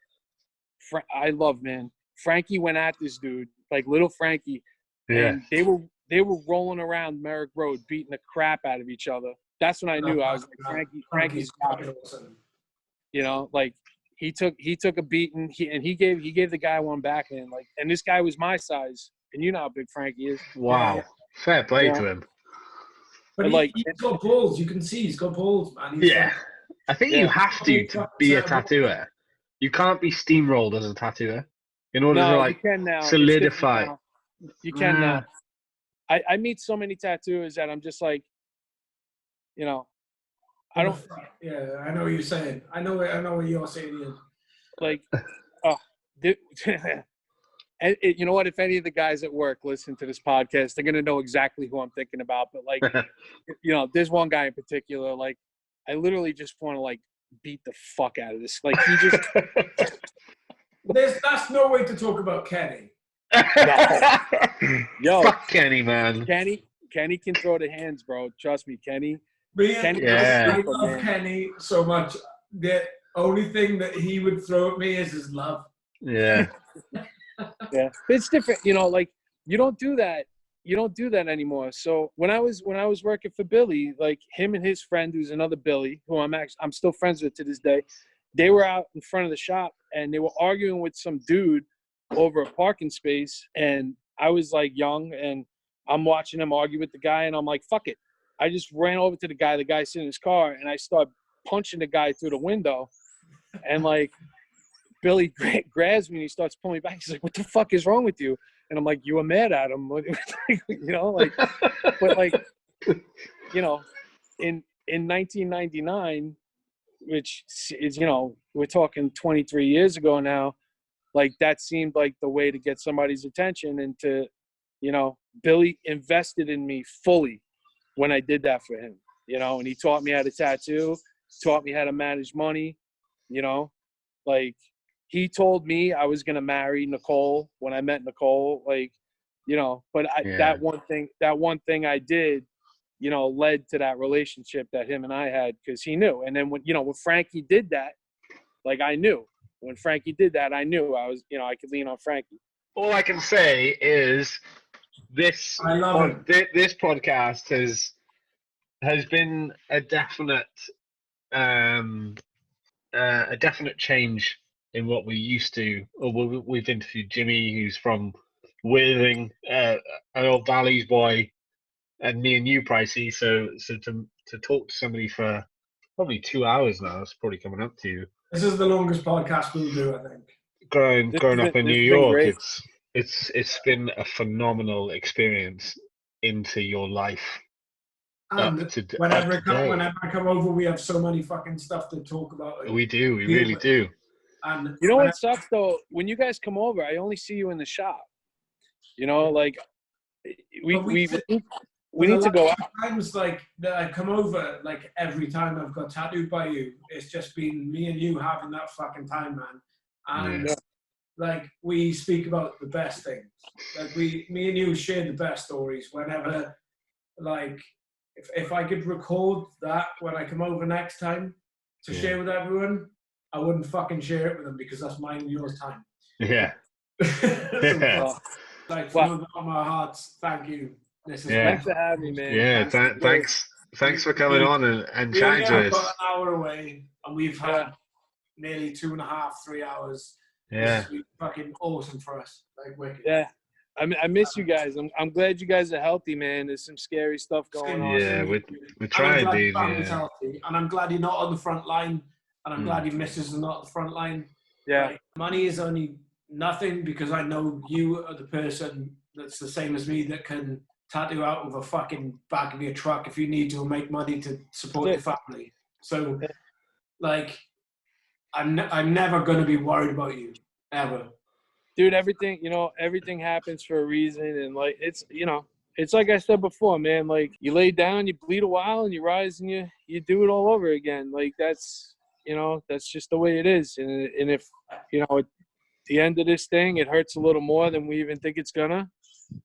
went at this dude, like little Frankie, and they were rolling around Merrick Road beating the crap out of each other. That's when I knew. I was like, Frankie's awesome. You know, like he took a beating, he gave the guy one back, and this guy was my size, and you know how big Frankie is. Wow, fair play to him. But he's got balls. You can see he's got balls, man. I think you have to be a tattooer. You can't be steamrolled as a tattooer in order to like solidify. You can now. I meet so many tattooers that I'm just like, you know, I don't. Yeah, I know what you're saying. I know what you're saying. Ian. Like, and you know what? If any of the guys at work listen to this podcast, they're gonna know exactly who I'm thinking about. But like, you know, there's one guy in particular. Like, I literally just want to like beat the fuck out of this. Like, he just. That's no way to talk about Kenny. Yo, fuck Kenny, man. Kenny can throw the hands, bro. Trust me, Kenny. I love Kenny so much. The only thing that he would throw at me is his love. Yeah. Yeah, it's different. You know, like you don't do that anymore. So when I was working for Billy, like him and his friend, who's another Billy, who I'm still friends with to this day, they were out in front of the shop and they were arguing with some dude over a parking space. And I was like young and I'm watching them argue with the guy and I'm like, fuck it. I just ran over to the guy sitting in his car, and I started punching the guy through the window. And like Billy grabs me and he starts pulling me back. He's like, what the fuck is wrong with you? And I'm like, you were mad at him. You know, like, but like, you know, in 1999, which is, you know, we're talking 23 years ago now, like that seemed like the way to get somebody's attention and to, you know, Billy invested in me fully when I did that for him, you know, and he taught me how to tattoo, taught me how to manage money, you know, like he told me I was going to marry Nicole when I met Nicole, like, you know, but that one thing I did, you know, led to that relationship that him and I had because he knew. And then when Frankie did that, like I knew. When Frankie did that, I knew I was, you know, I could lean on Frankie. All I can say is this podcast has been a definite change in what we used to. Or we've interviewed Jimmy, who's from Worthing, an old Valleys boy, and me and you, Pricey. So to talk to somebody for probably 2 hours now, it's probably coming up to. This is the longest podcast we'll do, I think. Growing up in New York, it's been a phenomenal experience into your life. And whenever I come over, we have so many fucking stuff to talk about. Like, we really do. And you know what sucks though? When you guys come over, I only see you in the shop. You know, like we need to go out. Times like that I come over, like every time I've got tattooed by you, it's just been me and you having that fucking time, man. And like we speak about the best things. Like me and you share the best stories whenever. Like if I could record that when I come over next time to share with everyone, I wouldn't fucking share it with them because that's mine and yours time. Yeah. Like from the bottom of our hearts, thank you. Thanks for having me, man. Yeah, thanks for coming on and chatting to us. We're about an hour away, and we've had nearly 2.5, 3 hours. Yeah, this week. Fucking awesome for us. Like wicked. Yeah, I miss you guys. I'm glad you guys are healthy, man. There's some scary stuff going on. Yeah, we tried these. Yeah. And I'm glad you're not on the front line. And I'm glad your missus is not on the front line. Yeah. Like, money is only nothing because I know you are the person that's the same as me that can tattoo out of a fucking back of your truck if you need to make money to support your family. So, like, I'm never going to be worried about you, ever. Dude, everything happens for a reason. And, like, it's like I said before, man, like, you lay down, you bleed a while, and you rise and you do it all over again. Like, that's just the way it is. And if, at the end of this thing, it hurts a little more than we even think it's gonna.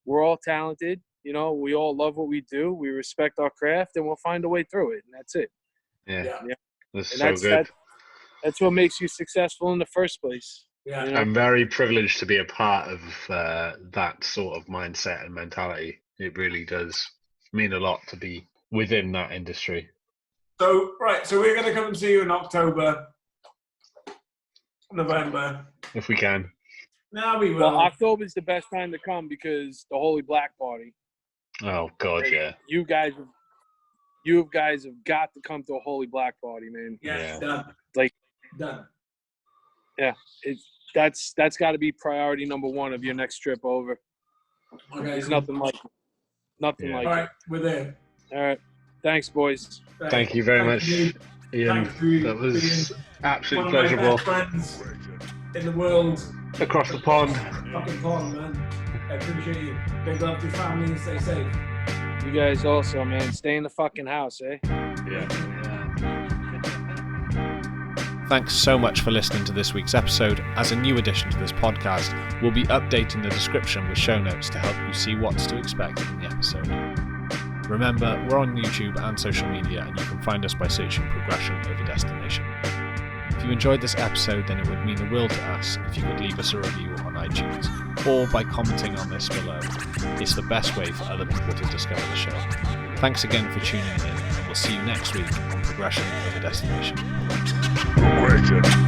We're all talented. We all love what we do. We respect our craft, and we'll find a way through it. And that's it. Yeah. That's and so good. That's what makes you successful in the first place. Yeah. I'm very privileged to be a part of that sort of mindset and mentality. It really does mean a lot to be within that industry. So we're going to come and see you in October, November. If we can. No, we will. Well, October's the best time to come because the Holy Black Party. Oh, God, yeah. You guys have got to come to a Holy Black Party, man. Yeah. Done. Like, done. Yeah, that's got to be priority number one of your next trip over. Okay. There's nothing like it. Nothing like it. All right, we're there. All right. Thanks, boys. Thank you very much, Ian. That was absolutely pleasurable. One of my best friends in the world. Across the pond. Fucking pond, man. I appreciate you. Big love to your family and stay safe. You guys also, man. Stay in the fucking house, eh? Yeah. Thanks so much for listening to this week's episode. As a new addition to this podcast, we'll be updating the description with show notes to help you see what's to expect in the episode. Remember, we're on YouTube and social media, and you can find us by searching Progression Over Destination. If you enjoyed this episode, then it would mean the world to us if you could leave us a review on iTunes, or by commenting on this below. It's the best way for other people to discover the show. Thanks again for tuning in, and we'll see you next week on Progression Over Destination. Progression.